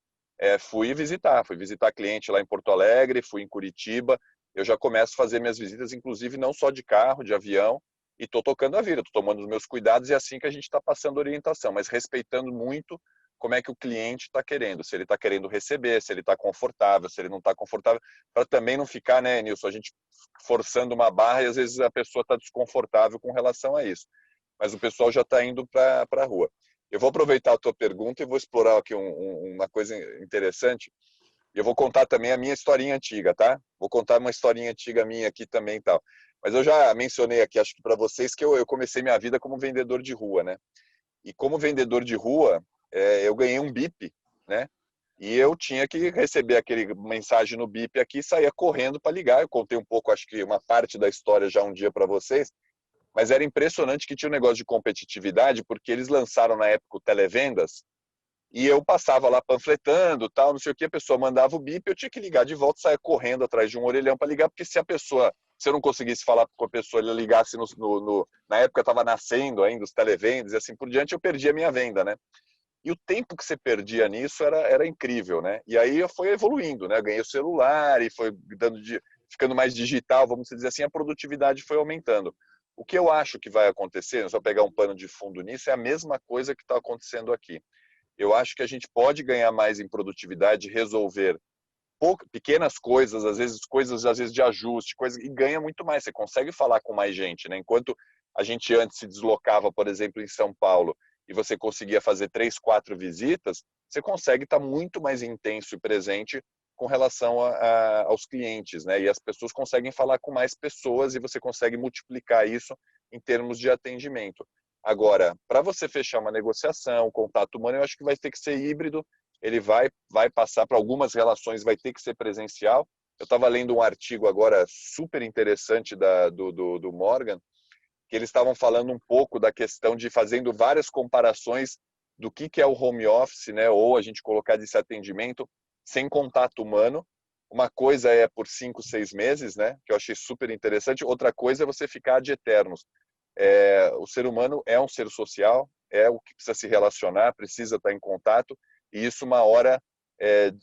fui visitar cliente lá em Porto Alegre, fui em Curitiba, eu já começo a fazer minhas visitas, inclusive não só de carro, de avião, e estou tocando a vida, estou tomando os meus cuidados e é assim que a gente está passando orientação, mas respeitando muito como é que o cliente está querendo, se ele está querendo receber, se ele está confortável, se ele não está confortável, para também não ficar, né, Nilson, a gente forçando uma barra e às vezes a pessoa está desconfortável com relação a isso. Mas o pessoal já está indo para a rua. Eu vou aproveitar a tua pergunta e vou explorar aqui uma coisa interessante. Eu vou contar também a minha historinha antiga, tá? Vou contar uma historinha antiga minha aqui também e tal. Mas eu já mencionei aqui, acho que para vocês, que eu comecei minha vida como vendedor de rua, né? E como vendedor de rua, eu ganhei um bip, né? E eu tinha que receber aquele mensagem no bip aqui e saía correndo para ligar. Eu contei um pouco, acho que uma parte da história já um dia para vocês, mas era impressionante que tinha um negócio de competitividade, porque eles lançaram na época o Televendas, e eu passava lá panfletando, tal, não sei o que, a pessoa mandava o bip, eu tinha que ligar de volta, saia correndo atrás de um orelhão para ligar, porque se a pessoa se eu não conseguisse falar com a pessoa, ele ligasse na época estava nascendo ainda os televendas e assim por diante, eu perdia a minha venda, né? E o tempo que você perdia nisso era incrível, né? E aí foi evoluindo, né? Eu ganhei o celular e foi ficando mais digital, vamos dizer assim, a produtividade foi aumentando. O que eu acho que vai acontecer, só pegar um pano de fundo nisso, é a mesma coisa que está acontecendo aqui. Eu acho que a gente pode ganhar mais em produtividade, resolver pequenas coisas, às vezes de ajuste, e ganha muito mais. Você consegue falar com mais gente, né? Enquanto a gente antes se deslocava, por exemplo, em São Paulo, e você conseguia fazer 3, 4 visitas, você consegue estar muito mais intenso e presente com relação aos clientes, né? E as pessoas conseguem falar com mais pessoas e você consegue multiplicar isso em termos de atendimento. Agora, para você fechar uma negociação, contato humano, eu acho que vai ter que ser híbrido. Ele vai passar para algumas relações, vai ter que ser presencial. Eu estava lendo um artigo agora super interessante do Morgan, que eles estavam falando um pouco da questão de fazendo várias comparações do que é o home office, né? Ou a gente colocar desse atendimento sem contato humano. Uma coisa é por 5, 6 meses, né? Que eu achei super interessante. Outra coisa é você ficar ad eternos. O ser humano é um ser social, é o que precisa se relacionar, precisa estar em contato, e isso uma hora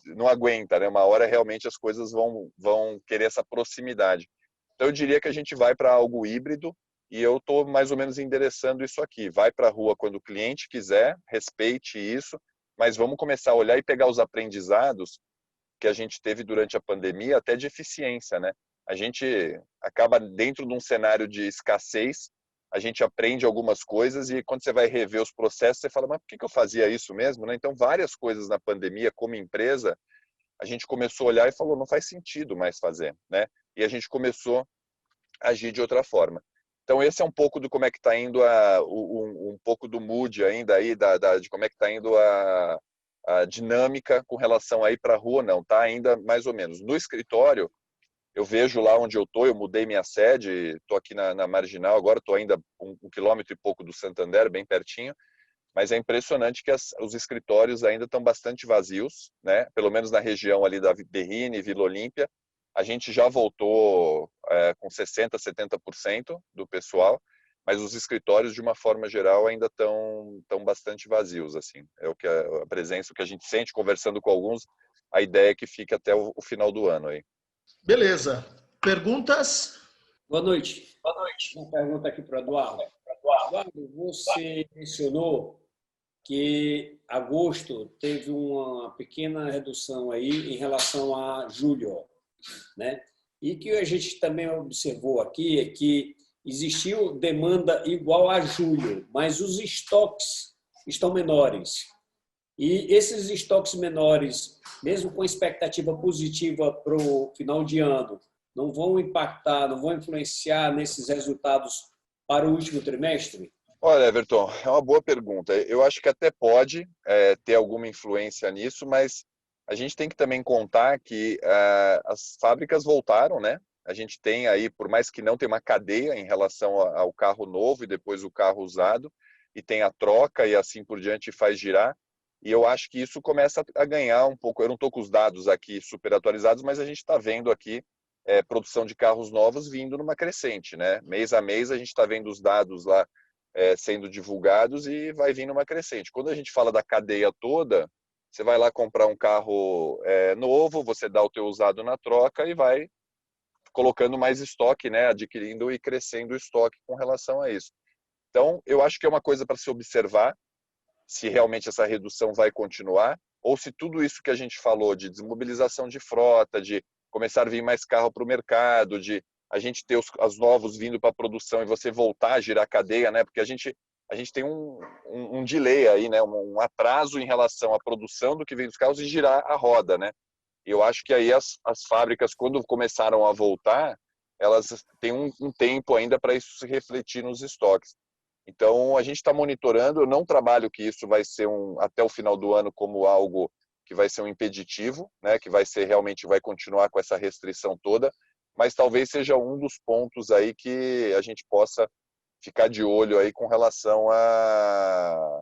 não aguenta, né? Uma hora realmente as coisas vão querer essa proximidade. Então eu diria que a gente vai para algo híbrido, e eu estou mais ou menos endereçando isso aqui. Vai para a rua quando o cliente quiser, respeite isso, mas vamos começar a olhar e pegar os aprendizados que a gente teve durante a pandemia, até de eficiência, né? A gente acaba dentro de um cenário de escassez, a gente aprende algumas coisas e quando você vai rever os processos, você fala, mas por que eu fazia isso mesmo, né? Então, várias coisas na pandemia, como empresa, a gente começou a olhar e falou, não faz sentido mais fazer, né? E a gente começou a agir de outra forma. Então, esse é um pouco do como é que está indo um pouco do mood ainda aí, de como é que está indo a dinâmica com relação a ir para a rua, não, tá ainda mais ou menos. No escritório, eu vejo lá onde eu estou, eu mudei minha sede, estou aqui na Marginal, agora estou ainda um quilômetro e pouco do Santander, bem pertinho, mas é impressionante que os escritórios ainda estão bastante vazios, né? Pelo menos na região ali da Berrini, Vila Olímpia, a gente já voltou com 60%, 70% do pessoal, mas os escritórios, de uma forma geral, ainda estão bastante vazios, assim. É a presença, o que a gente sente conversando com alguns, a ideia é que fique até o final do ano aí. Beleza. Perguntas? Boa noite. Boa noite. Uma pergunta aqui para o Eduardo. Eduardo, você mencionou que agosto teve uma pequena redução aí em relação a julho, né? E que a gente também observou aqui é que existiu demanda igual a julho, mas os estoques estão menores. E esses estoques menores, mesmo com expectativa positiva para o final de ano, não vão impactar, não vão influenciar nesses resultados para o último trimestre? Olha, Everton, é uma boa pergunta. Eu acho que até pode ter alguma influência nisso, mas a gente tem que também contar que as fábricas voltaram, né? A gente tem aí, por mais que não tenha uma cadeia em relação ao carro novo e depois o carro usado, e tem a troca e assim por diante faz girar, e eu acho que isso começa a ganhar um pouco. Eu não estou com os dados aqui super atualizados, mas a gente está vendo aqui produção de carros novos vindo numa crescente, né? Mês a mês a gente está vendo os dados lá sendo divulgados e vai vindo uma crescente. Quando a gente fala da cadeia toda, você vai lá comprar um carro novo, você dá o teu usado na troca e vai colocando mais estoque, né? Adquirindo e crescendo o estoque com relação a isso. Então, eu acho que é uma coisa para se observar, se realmente essa redução vai continuar, ou se tudo isso que a gente falou de desmobilização de frota, de começar a vir mais carro para o mercado, de a gente ter os novos vindo para a produção e você voltar a girar a cadeia, né? Porque a gente tem um delay aí, né? Um atraso em relação à produção do que vem dos carros e girar a roda, né? Eu acho que aí as fábricas, quando começaram a voltar, elas têm um tempo ainda para isso se refletir nos estoques. Então, a gente está monitorando. Eu não trabalho que isso vai ser até o final do ano como algo que vai ser um impeditivo, né? Que vai ser realmente, vai continuar com essa restrição toda, mas talvez seja um dos pontos aí que a gente possa ficar de olho aí com relação a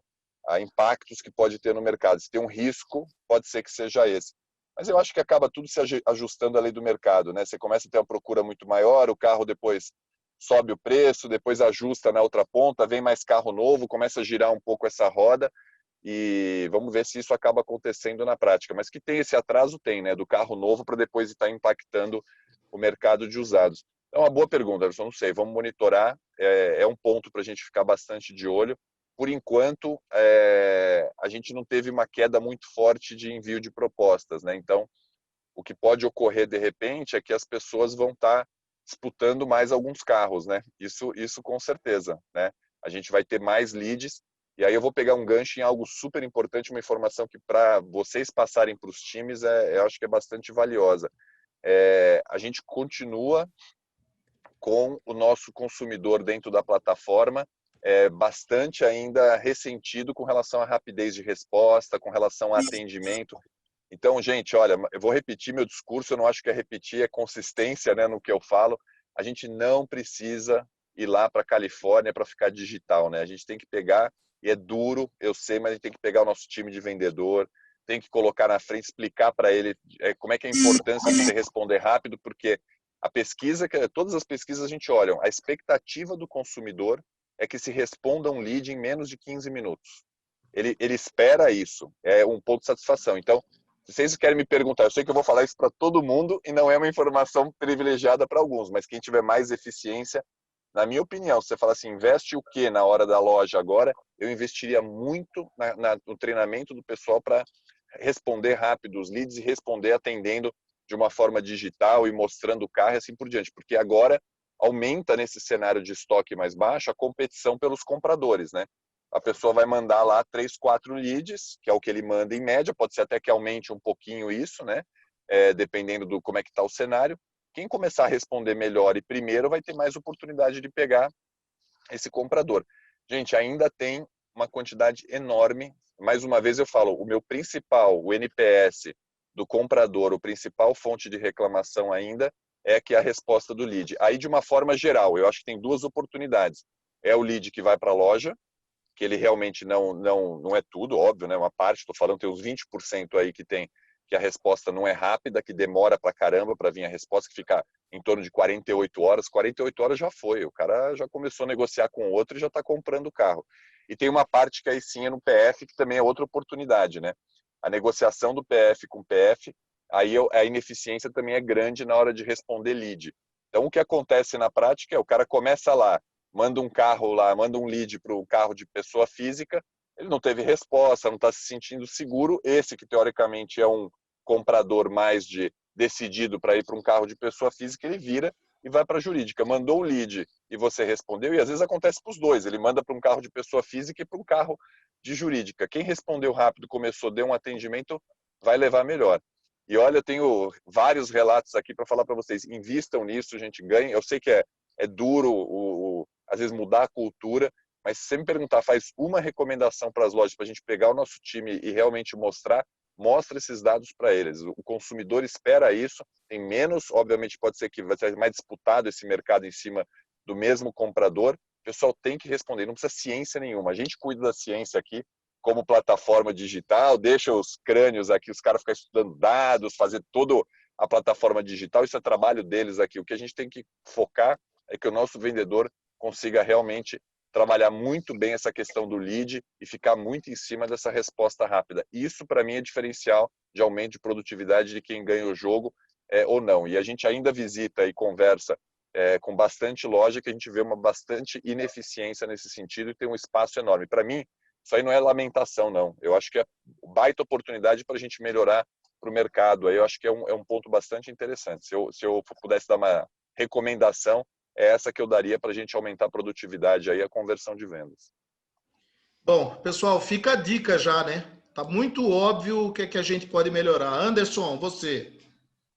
impactos que pode ter no mercado. Se tem um risco, pode ser que seja esse. mas eu acho que acaba tudo se ajustando à lei do mercado, né? Você começa a ter uma procura muito maior, o carro depois sobe o preço, depois ajusta na outra ponta, vem mais carro novo, começa a girar um pouco essa roda e vamos ver se isso acaba acontecendo na prática. Mas que tem esse atraso, tem, né? Do carro novo para depois estar impactando o mercado de usados. Então, uma boa pergunta, Anderson, não sei, vamos monitorar, é um ponto para a gente ficar bastante de olho. Por enquanto, a gente não teve uma queda muito forte de envio de propostas, né? Então, o que pode ocorrer de repente é que as pessoas vão estar disputando mais alguns carros, né? Isso com certeza, né? A gente vai ter mais leads e aí eu vou pegar um gancho em algo super importante, uma informação que para vocês passarem para os times eu acho que é bastante valiosa. A gente continua com o nosso consumidor dentro da plataforma bastante ainda ressentido com relação à rapidez de resposta, com relação a atendimento. Então, gente, olha, eu vou repetir meu discurso, eu não acho que é repetir, é consistência, né, no que eu falo. A gente não precisa ir lá para a Califórnia para ficar digital, né? A gente tem que pegar, e é duro, eu sei, mas a gente tem que pegar o nosso time de vendedor, tem que colocar na frente, explicar para ele como é que é a importância de você responder rápido, porque a pesquisa, todas as pesquisas a gente olha, a expectativa do consumidor é que se responda um lead em menos de 15 minutos. Ele espera isso, é um ponto de satisfação. Então, se vocês querem me perguntar, eu sei que eu vou falar isso para todo mundo e não é uma informação privilegiada para alguns, mas quem tiver mais eficiência, na minha opinião, se você fala assim, investe o que na hora da loja agora, eu investiria muito no treinamento do pessoal para responder rápido os leads e responder atendendo de uma forma digital e mostrando o carro e assim por diante, porque agora aumenta nesse cenário de estoque mais baixo a competição pelos compradores, né? A pessoa vai mandar lá 3, 4 leads, que é o que ele manda em média, pode ser até que aumente um pouquinho isso, né? Dependendo do como é que está o cenário. Quem começar a responder melhor e primeiro vai ter mais oportunidade de pegar esse comprador. Gente, ainda tem uma quantidade enorme. Mais uma vez eu falo, o meu principal, o NPS do comprador, o principal fonte de reclamação ainda é que a resposta do lead. Aí, de uma forma geral, eu acho que tem duas oportunidades. É o lead que vai para a loja, que ele realmente não é tudo, óbvio, né? Uma parte, estou falando, tem uns 20% aí que a resposta não é rápida, que demora pra caramba para vir a resposta, que fica em torno de 48 horas. 48 horas já foi, o cara já começou a negociar com o outro e já está comprando o carro. E tem uma parte que aí sim é no PF, que também é outra oportunidade, né? A negociação do PF com PF, aí a ineficiência também é grande na hora de responder lead. Então, o que acontece na prática é o cara começa lá, manda um carro lá, manda um lead para o carro de pessoa física, ele não teve resposta, não está se sentindo seguro. Esse que teoricamente é um comprador mais decidido para ir para um carro de pessoa física, ele vira e vai para a jurídica. Mandou o lead e você respondeu, e às vezes acontece para os dois, ele manda para um carro de pessoa física e para um carro de jurídica. Quem respondeu rápido, começou, deu um atendimento, vai levar melhor. E olha, eu tenho vários relatos aqui para falar para vocês. Invistam nisso, a gente ganha. Eu sei que é duro às vezes mudar a cultura, mas se você me perguntar, faz uma recomendação para as lojas para a gente pegar o nosso time e realmente mostra esses dados para eles. O consumidor espera isso, tem menos, obviamente pode ser que vai ser mais disputado esse mercado em cima do mesmo comprador. O pessoal tem que responder, não precisa ciência nenhuma. A gente cuida da ciência aqui como plataforma digital, deixa os crânios aqui, os caras ficarem estudando dados, fazer toda a plataforma digital, isso é trabalho deles aqui. O que a gente tem que focar é que o nosso vendedor consiga realmente trabalhar muito bem essa questão do lead e ficar muito em cima dessa resposta rápida. Isso, para mim, é diferencial de aumento de produtividade de quem ganha o jogo ou não. E a gente ainda visita e conversa com bastante loja que a gente vê uma bastante ineficiência nesse sentido e tem um espaço enorme. Para mim, isso aí não é lamentação, não. Eu acho que é baita oportunidade para a gente melhorar para o mercado. Aí eu acho que é um ponto bastante interessante. Se eu pudesse dar uma recomendação, é essa que eu daria para a gente aumentar a produtividade aí, a conversão de vendas. Bom, pessoal, fica a dica já, né? Tá muito óbvio o que é que a gente pode melhorar. Anderson, você.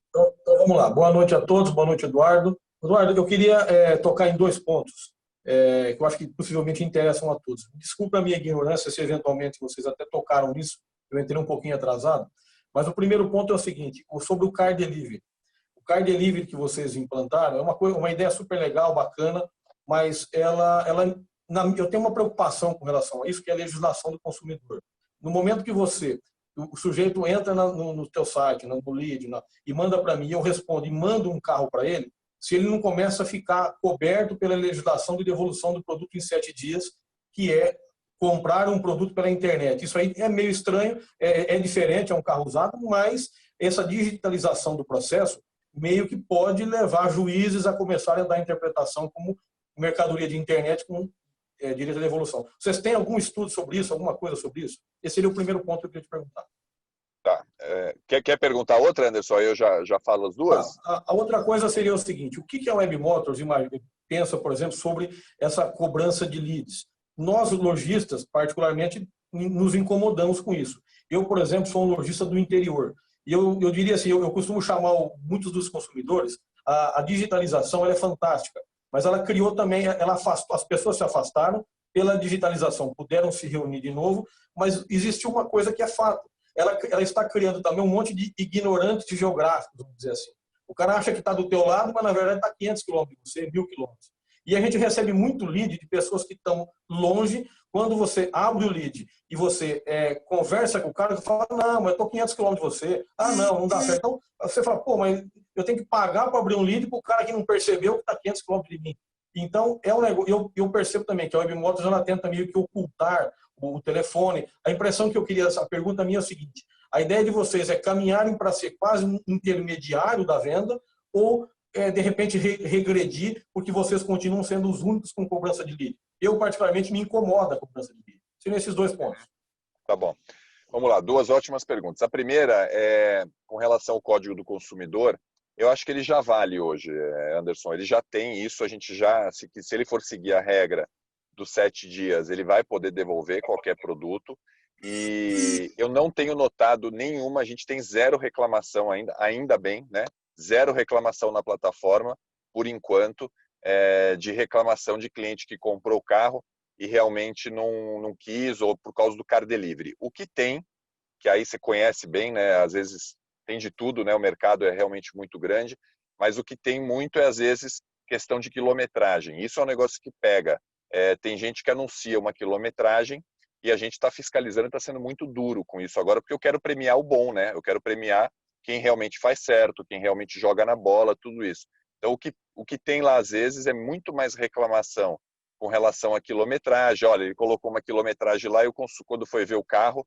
Então vamos lá. Boa noite a todos, boa noite, Eduardo. Eduardo, eu queria tocar em 2 pontos que eu acho que possivelmente interessam a todos. Desculpa a minha ignorância se eventualmente vocês até tocaram nisso, eu entrei um pouquinho atrasado, mas o primeiro ponto é o seguinte, sobre o Car Delivery. O Car Delivery que vocês implantaram é uma ideia super legal, bacana, mas eu tenho uma preocupação com relação a isso, que é a legislação do consumidor. No momento que você O sujeito entra no teu site, no lead, e manda para mim, eu respondo e mando um carro para ele, se ele não começa a ficar coberto pela legislação de devolução do produto em 7 dias, que é comprar um produto pela internet. Isso aí é meio estranho, é diferente, é um carro usado, mas essa digitalização do processo meio que pode levar juízes a começarem a dar interpretação como mercadoria de internet com direito à devolução. Vocês têm algum estudo sobre isso, alguma coisa sobre isso? Esse seria o primeiro ponto que eu queria te perguntar. Tá. Quer perguntar outra, Anderson? Eu já falo as duas. A outra coisa seria o seguinte, o que a Web Motors pensa, por exemplo, sobre essa cobrança de leads? Nós, lojistas, particularmente, nos incomodamos com isso. Eu, por exemplo, sou um lojista do interior. E eu diria assim, eu costumo chamar muitos dos consumidores, a digitalização ela é fantástica, mas ela criou também, ela afastou, as pessoas se afastaram pela digitalização, puderam se reunir de novo, mas existe uma coisa que é fato. Ela está criando também um monte de ignorantes geográficos, vamos dizer assim. O cara acha que está do teu lado, mas na verdade está 500 quilômetros de você, 1.000 quilômetros. E a gente recebe muito lead de pessoas que estão longe. Quando você abre o lead e você conversa com o cara, você fala, não, mas eu estou 500 quilômetros de você. Ah, não dá certo. Então, você fala, pô, mas eu tenho que pagar para abrir um lead para o cara que não percebeu que está 500 quilômetros de mim. Então, é um negócio. Eu percebo também que a Web Motors ela tenta meio que ocultar o telefone. A impressão que eu queria, a pergunta minha é o seguinte, a ideia de vocês é caminharem para ser quase um intermediário da venda ou de repente regredir porque vocês continuam sendo os únicos com cobrança de lead? Eu, particularmente, me incomoda a cobrança de lead. Seriam esses 2 pontos. Tá bom. Vamos lá, 2 ótimas perguntas. A primeira é com relação ao Código do Consumidor. Eu acho que ele já vale hoje, Anderson. Ele já tem isso, a gente já, se ele for seguir a regra dos 7 dias, ele vai poder devolver qualquer produto. E eu não tenho notado nenhuma, a gente tem 0 reclamação ainda bem, né? 0 reclamação na plataforma, por enquanto, de reclamação de cliente que comprou o carro e realmente não quis, ou por causa do car delivery. O que tem, que aí você conhece bem, né? Às vezes tem de tudo, né? O mercado é realmente muito grande, mas o que tem muito é, às vezes, questão de quilometragem. Isso é um negócio que pega. Tem gente que anuncia uma quilometragem e a gente está fiscalizando e está sendo muito duro com isso agora, porque eu quero premiar o bom, né? Eu quero premiar quem realmente faz certo, quem realmente joga na bola, tudo isso. Então, o que tem lá, às vezes, é muito mais reclamação com relação à quilometragem. Olha, ele colocou uma quilometragem lá e quando foi ver o carro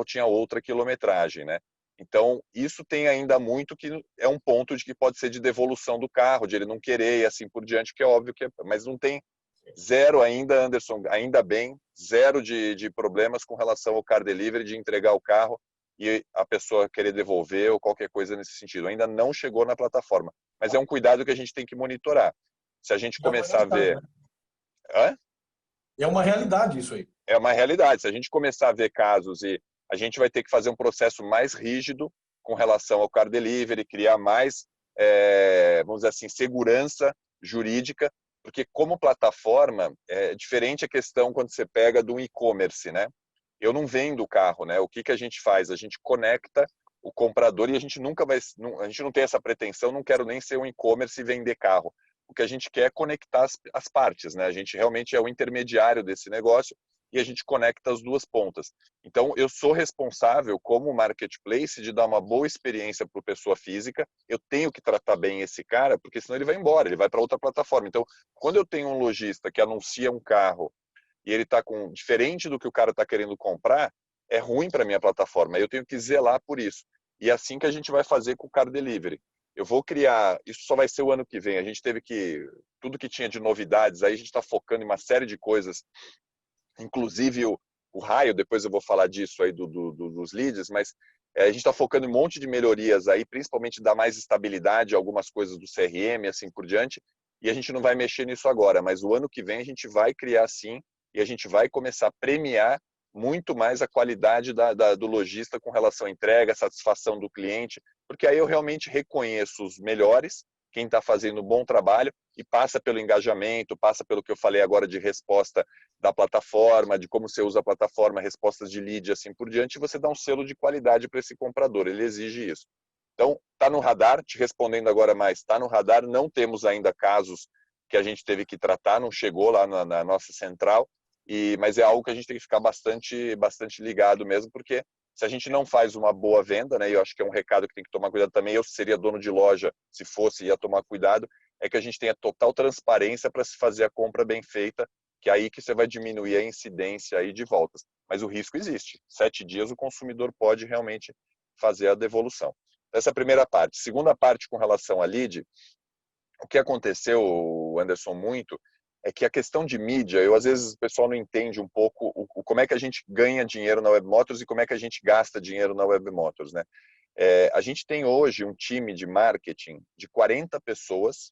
tinha outra quilometragem, né? Então, isso tem ainda muito que é um ponto de que pode ser de devolução do carro, de ele não querer e assim por diante, que é óbvio que mas não tem 0 ainda, Anderson, ainda bem, 0 de problemas com relação ao car delivery, de entregar o carro e a pessoa querer devolver ou qualquer coisa nesse sentido. Ainda não chegou na plataforma, mas é um cuidado que a gente tem que monitorar. Se a gente começar a ver... É uma realidade isso aí. É uma realidade. Se a gente começar a ver casos e a gente vai ter que fazer um processo mais rígido com relação ao car delivery, criar mais, vamos dizer assim, segurança jurídica, porque como plataforma, é diferente a questão quando você pega do e-commerce, né? Eu não vendo o carro, né? O que a gente faz? A gente conecta o comprador e a gente nunca vai, a gente não tem essa pretensão, não quero nem ser um e-commerce e vender carro. O que a gente quer é conectar as partes, né? A gente realmente é o intermediário desse negócio e a gente conecta as 2 pontas. Então, eu sou responsável, como marketplace, de dar uma boa experiência para a pessoa física. Eu tenho que tratar bem esse cara, porque senão ele vai embora, ele vai para outra plataforma. Então, quando eu tenho um lojista que anuncia um carro e ele está com diferente do que o cara está querendo comprar, é ruim para a minha plataforma. Eu tenho que zelar por isso. E é assim que a gente vai fazer com o car delivery. Eu vou criar, isso só vai ser o ano que vem. A gente teve que, tudo que tinha de novidades, aí a gente está focando em uma série de coisas, inclusive o raio, depois eu vou falar disso aí dos leads, mas a gente está focando em um monte de melhorias aí, principalmente dar mais estabilidade a algumas coisas do CRM e assim por diante, e a gente não vai mexer nisso agora, mas o ano que vem a gente vai criar sim, e a gente vai começar a premiar muito mais a qualidade do lojista com relação à entrega, satisfação do cliente, porque aí eu realmente reconheço os melhores, quem está fazendo um bom trabalho, e passa pelo engajamento, passa pelo que eu falei agora de resposta da plataforma, de como você usa a plataforma, respostas de lead e assim por diante, e você dá um selo de qualidade para esse comprador, ele exige isso. Então, está no radar, te respondendo agora mais, está no radar, não temos ainda casos que a gente teve que tratar, não chegou lá na nossa central, mas é algo que a gente tem que ficar bastante ligado mesmo, porque Se a gente não faz uma boa venda, né, e eu acho que é um recado que tem que tomar cuidado também, eu seria dono de loja, se fosse, ia tomar cuidado, é que a gente tenha total transparência para se fazer a compra bem feita, que é aí que você vai diminuir a incidência aí de voltas. Mas o risco existe. 7 dias o consumidor pode realmente fazer a devolução. Essa é a primeira parte. Segunda parte com relação à lead, o que aconteceu, Anderson, muito, é que a questão de mídia, às vezes o pessoal não entende um pouco como é que a gente ganha dinheiro na Webmotors e como é que a gente gasta dinheiro na Webmotors, né? A gente tem hoje um time de marketing de 40 pessoas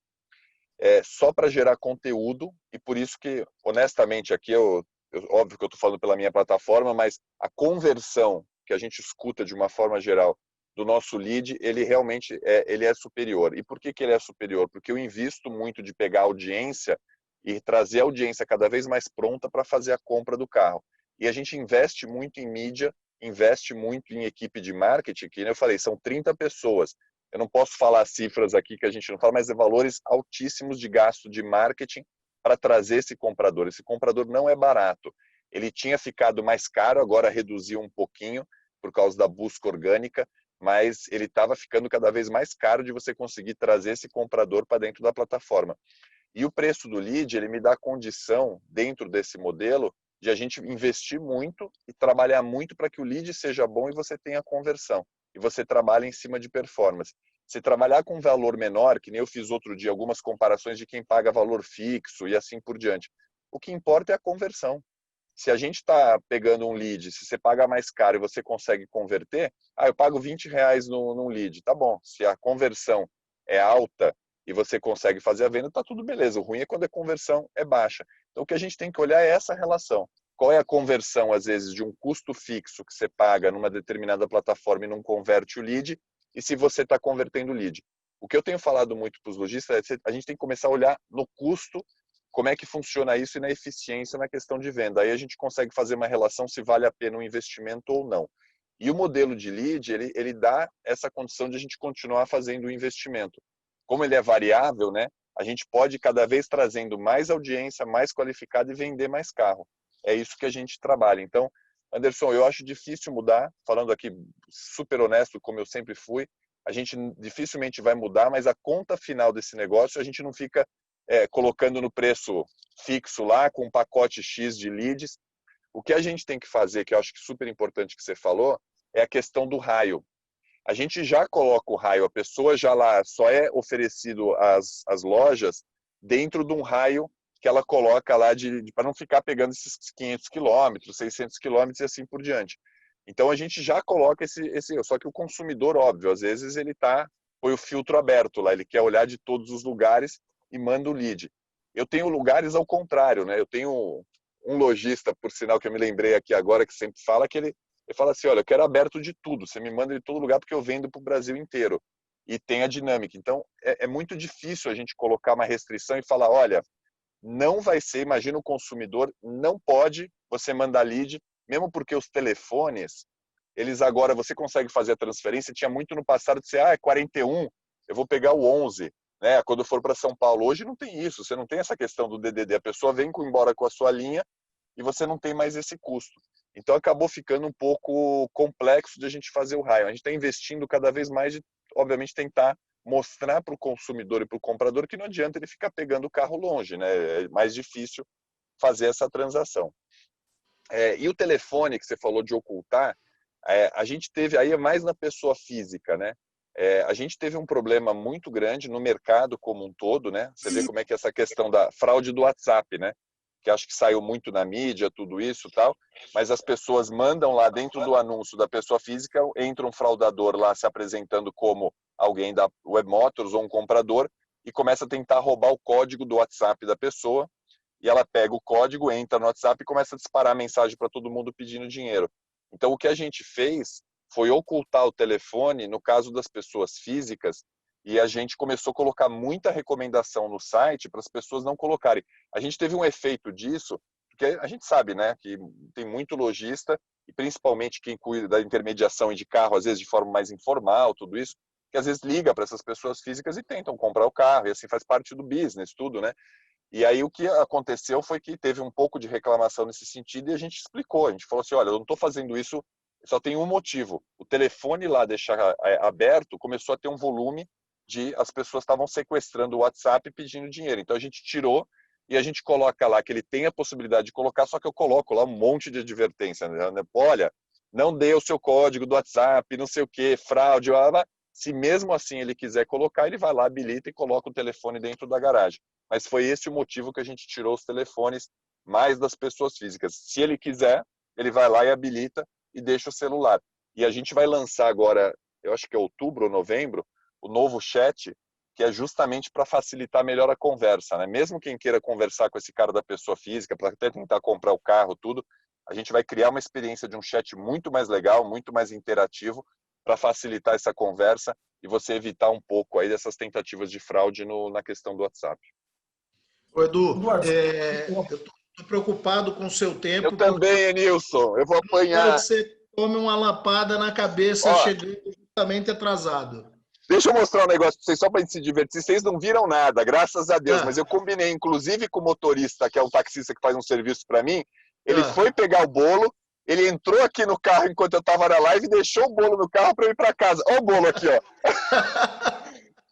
só para gerar conteúdo, e por isso que, honestamente, aqui óbvio que eu estou falando pela minha plataforma, mas a conversão que a gente escuta de uma forma geral do nosso lead, ele realmente ele é superior. E por que ele é superior? Porque eu invisto muito de pegar a audiência e trazer a audiência cada vez mais pronta para fazer a compra do carro. E a gente investe muito em mídia, investe muito em equipe de marketing, que, eu falei, são 30 pessoas. Eu não posso falar cifras aqui que a gente não fala, mas é valores altíssimos de gasto de marketing para trazer esse comprador. Esse comprador não é barato. Ele tinha ficado mais caro, agora reduziu um pouquinho por causa da busca orgânica, mas ele estava ficando cada vez mais caro de você conseguir trazer esse comprador para dentro da plataforma. E o preço do lead, ele me dá condição, dentro desse modelo, de a gente investir muito e trabalhar muito para que o lead seja bom e você tenha conversão. E você trabalha em cima de performance. Se trabalhar com valor menor, que nem eu fiz outro dia, algumas comparações de quem paga valor fixo e assim por diante. O que importa é a conversão. Se a gente está pegando um lead, se você paga mais caro e você consegue converter, eu pago R$20 num lead, tá bom. Se a conversão é alta e você consegue fazer a venda, tá tudo beleza. O ruim é quando a conversão é baixa. Então o que a gente tem que olhar é essa relação. Qual é a conversão, às vezes, de um custo fixo que você paga numa determinada plataforma e não converte o lead, e se você está convertendo o lead. O que eu tenho falado muito para os lojistas é que a gente tem que começar a olhar no custo, como é que funciona isso e na eficiência na questão de venda. Aí a gente consegue fazer uma relação se vale a pena um investimento ou não. E o modelo de lead, ele dá essa condição de a gente continuar fazendo o investimento. Como ele é variável, né, a gente pode cada vez trazendo mais audiência, mais qualificada e vender mais carro. É isso que a gente trabalha. Então, Anderson, eu acho difícil mudar, falando aqui super honesto, como eu sempre fui, a gente dificilmente vai mudar, mas a conta final desse negócio, a gente não fica colocando no preço fixo lá, com um pacote X de leads. O que a gente tem que fazer, que eu acho que é super importante que você falou, é a questão do raio. A gente já coloca o raio, a pessoa já lá só é oferecido às lojas dentro de um raio que ela coloca lá para não ficar pegando esses 500 quilômetros, 600 quilômetros e assim por diante. Então a gente já coloca só que o consumidor, óbvio, às vezes ele põe o filtro aberto lá, ele quer olhar de todos os lugares e manda o lead. Eu tenho lugares ao contrário, né? Eu tenho um lojista, por sinal que eu me lembrei aqui agora, que sempre fala que ele fala assim, olha, eu quero aberto de tudo, você me manda de todo lugar porque eu vendo para o Brasil inteiro. E tem a dinâmica. Então é muito difícil a gente colocar uma restrição e falar, olha, não vai ser, imagina o consumidor, não pode você mandar lead, mesmo porque os telefones, eles agora, você consegue fazer a transferência, tinha muito no passado de ser, é 41, eu vou pegar o 11, né, quando for para São Paulo. Hoje não tem isso, você não tem essa questão do DDD, a pessoa vem embora com a sua linha e você não tem mais esse custo. Então acabou ficando um pouco complexo de a gente fazer o raio. A gente está investindo cada vez mais de, obviamente, tentar mostrar para o consumidor e para o comprador que não adianta ele ficar pegando o carro longe, né? É mais difícil fazer essa transação. E o telefone que você falou de ocultar, a gente teve aí mais na pessoa física, né? A gente teve um problema muito grande no mercado como um todo, né? Você vê como é que é essa questão da fraude do WhatsApp, né? Que acho que saiu muito na mídia, tudo isso e tal, mas as pessoas mandam lá dentro do anúncio da pessoa física, entra um fraudador lá se apresentando como alguém da Webmotors ou um comprador e começa a tentar roubar o código do WhatsApp da pessoa, e ela pega o código, entra no WhatsApp e começa a disparar mensagem para todo mundo pedindo dinheiro. Então o que a gente fez foi ocultar o telefone no caso das pessoas físicas, e a gente começou a colocar muita recomendação no site para as pessoas não colocarem. A gente teve um efeito disso, porque a gente sabe, né, que tem muito lojista, e principalmente quem cuida da intermediação de carro, às vezes de forma mais informal, tudo isso, que às vezes liga para essas pessoas físicas e tentam comprar o carro, e assim faz parte do business, tudo, né? E aí o que aconteceu foi que teve um pouco de reclamação nesse sentido e a gente explicou, a gente falou assim, olha, eu não estou fazendo isso Só tem um motivo. O telefone lá deixar aberto começou a ter um volume de as pessoas estavam sequestrando o WhatsApp e pedindo dinheiro. Então a gente tirou e a gente coloca lá que ele tem a possibilidade de colocar, só que eu coloco lá um monte de advertência, né? Olha, não dê o seu código do WhatsApp, não sei o que, fraude, se mesmo assim ele quiser colocar, ele vai lá, habilita e coloca o telefone dentro da garagem. Mas foi esse o motivo que a gente tirou os telefones mais das pessoas físicas. Se ele quiser, ele vai lá e habilita e deixa o celular. E a gente vai lançar agora, eu acho que é outubro ou novembro, o novo chat, que é justamente para facilitar melhor a conversa, né? Mesmo quem queira conversar com esse cara da pessoa física, para até tentar comprar o carro, tudo, a gente vai criar uma experiência de um chat muito mais legal, muito mais interativo, para facilitar essa conversa e você evitar um pouco aí dessas tentativas de fraude na questão do WhatsApp. Ô, Edu, eu estou preocupado com o seu tempo. Eu também, Enilson. Eu vou apanhar. Quero que você tome uma lapada na cabeça chegando justamente atrasado. Deixa eu mostrar um negócio para vocês, só para a gente se divertir. Vocês não viram nada, graças a Deus. Mas eu combinei, inclusive, com o motorista, que é um taxista que faz um serviço para mim. Ele foi pegar o bolo, ele entrou aqui no carro enquanto eu estava na live e deixou o bolo no carro para eu ir para casa. Olha o bolo aqui, ó.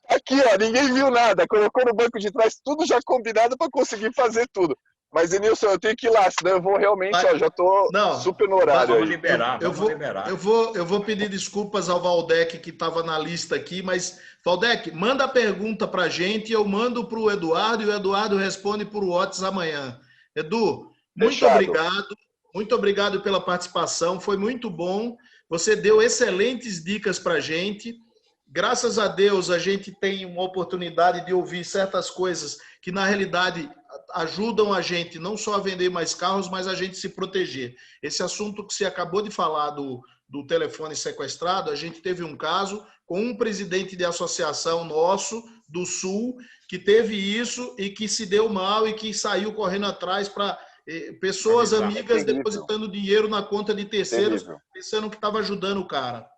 Aqui, ó, ninguém viu nada. Colocou no banco de trás, tudo já combinado para conseguir fazer tudo. Mas, Enilson, eu tenho que ir lá, senão eu vou realmente, já estou super no horário. Vamos liberar, liberar. Eu vou pedir desculpas ao Valdec, que estava na lista aqui, mas, Valdec, manda a pergunta para a gente, eu mando para o Eduardo, e o Eduardo responde por WhatsApp amanhã. Edu, muito obrigado pela participação, foi muito bom, você deu excelentes dicas para a gente. Graças a Deus, a gente tem uma oportunidade de ouvir certas coisas que, na realidade, ajudam a gente não só a vender mais carros, mas a gente se proteger. Esse assunto que você acabou de falar do telefone sequestrado, a gente teve um caso com um presidente de associação nosso, do Sul, que teve isso e que se deu mal e que saiu correndo atrás para pessoas amigas depositando dinheiro na conta de terceiros, pensando que estava ajudando o cara.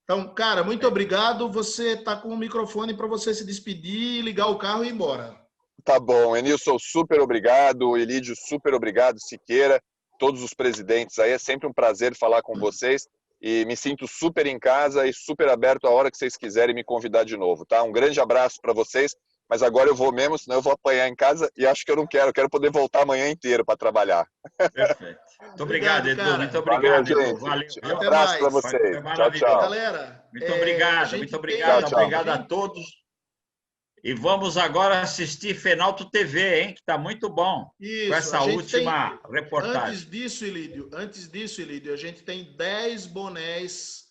Então, cara, muito obrigado. Você está com o microfone para você se despedir, ligar o carro e ir embora. Tá bom, Enilson, super obrigado. Elídio, super obrigado. Siqueira, todos os presidentes aí. É sempre um prazer falar com vocês. E me sinto super em casa e super aberto a hora que vocês quiserem me convidar de novo, tá? Um grande abraço para vocês. Mas agora eu vou mesmo, senão eu vou apanhar em casa e acho que eu não quero. Eu quero poder voltar amanhã inteiro para trabalhar. Perfeito. Muito obrigado, Edu. Muito obrigado, Valeu, Edu. Valeu. Um abraço para vocês. Tchau, tchau. Galera, muito obrigado, muito obrigado. Tchau, tchau. Obrigado a todos. E vamos agora assistir Fenalto TV, hein? Que está muito bom. Isso, com essa última reportagem. Antes disso, Ilídio, a gente tem 10 bonés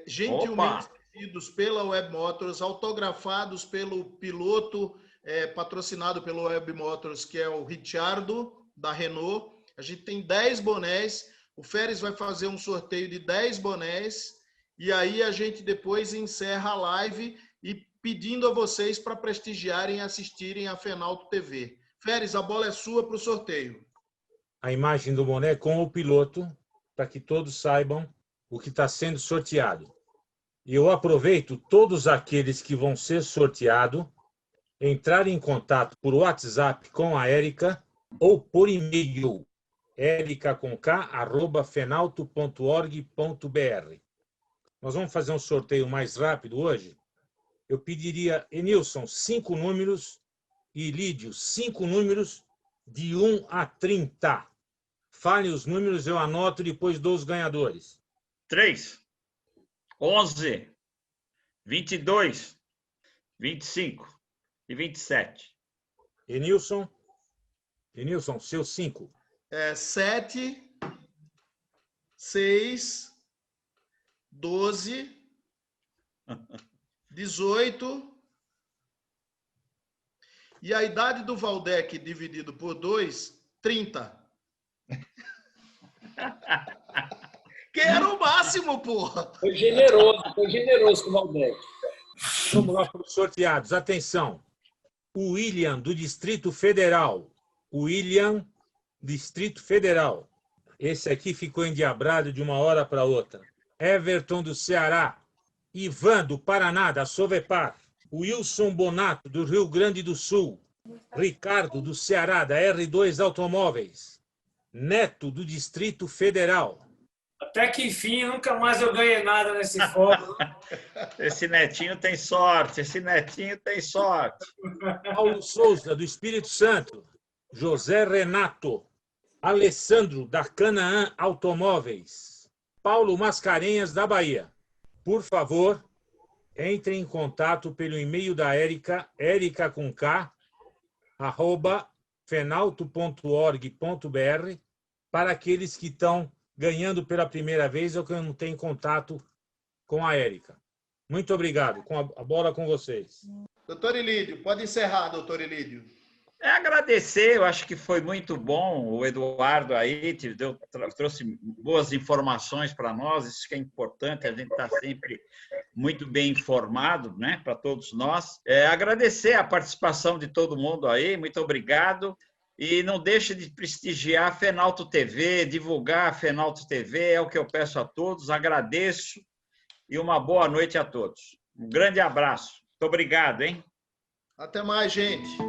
gentilmente cedidos pela Web Motors, autografados pelo piloto, patrocinado pelo Web Motors, que é o Richardo, da Renault. A gente tem 10 bonés. O Férez vai fazer um sorteio de 10 bonés. E aí a gente depois encerra a live e pedindo a vocês para prestigiarem e assistirem a Fenalto TV. Férez, a bola é sua para o sorteio. A imagem do boné com o piloto, para que todos saibam o que está sendo sorteado. E eu aproveito todos aqueles que vão ser sorteados entrarem em contato por WhatsApp com a Érica ou por e-mail erica@fenalto.org.br. Nós vamos fazer um sorteio mais rápido hoje. Eu pediria, Enilson, 5 números e Lídio, 5 números de 1 a 30. Fale os números, eu anoto e depois dou os ganhadores. 3, 11, 22, 25 e 27. Enilson, seus 5. 7, 6, 12, 18. E a idade do Valdec dividido por 2, 30. Que era o máximo, porra. Foi generoso com o Valdec. Vamos lá para os sorteados. Atenção. O William, do Distrito Federal. Esse aqui ficou endiabrado de uma hora para outra. Everton, do Ceará. Ivan, do Paraná, da Sovepar. Wilson Bonato, do Rio Grande do Sul. Ricardo, do Ceará, da R2 Automóveis. Neto, do Distrito Federal. Até que enfim, nunca mais eu ganhei nada nesse fórum. Esse netinho tem sorte, esse netinho tem sorte. Paulo Souza, do Espírito Santo. José Renato. Alessandro, da Canaã Automóveis. Paulo Mascarenhas, da Bahia. Por favor, entre em contato pelo e-mail da Érica, erica@fenalto.org.br, para aqueles que estão ganhando pela primeira vez ou que não têm contato com a Érica. Muito obrigado. A bola com vocês. Doutor Ilídio, pode encerrar, doutor Ilídio. Agradecer, eu acho que foi muito bom. O Eduardo aí trouxe boas informações para nós, isso que é importante, a gente está sempre muito bem informado, né, para todos nós. Agradecer a participação de todo mundo aí, muito obrigado. E não deixe de prestigiar a Fenalto TV, divulgar a Fenalto TV, é o que eu peço a todos, agradeço e uma boa noite a todos. Um grande abraço. Muito obrigado, hein? Até mais, gente.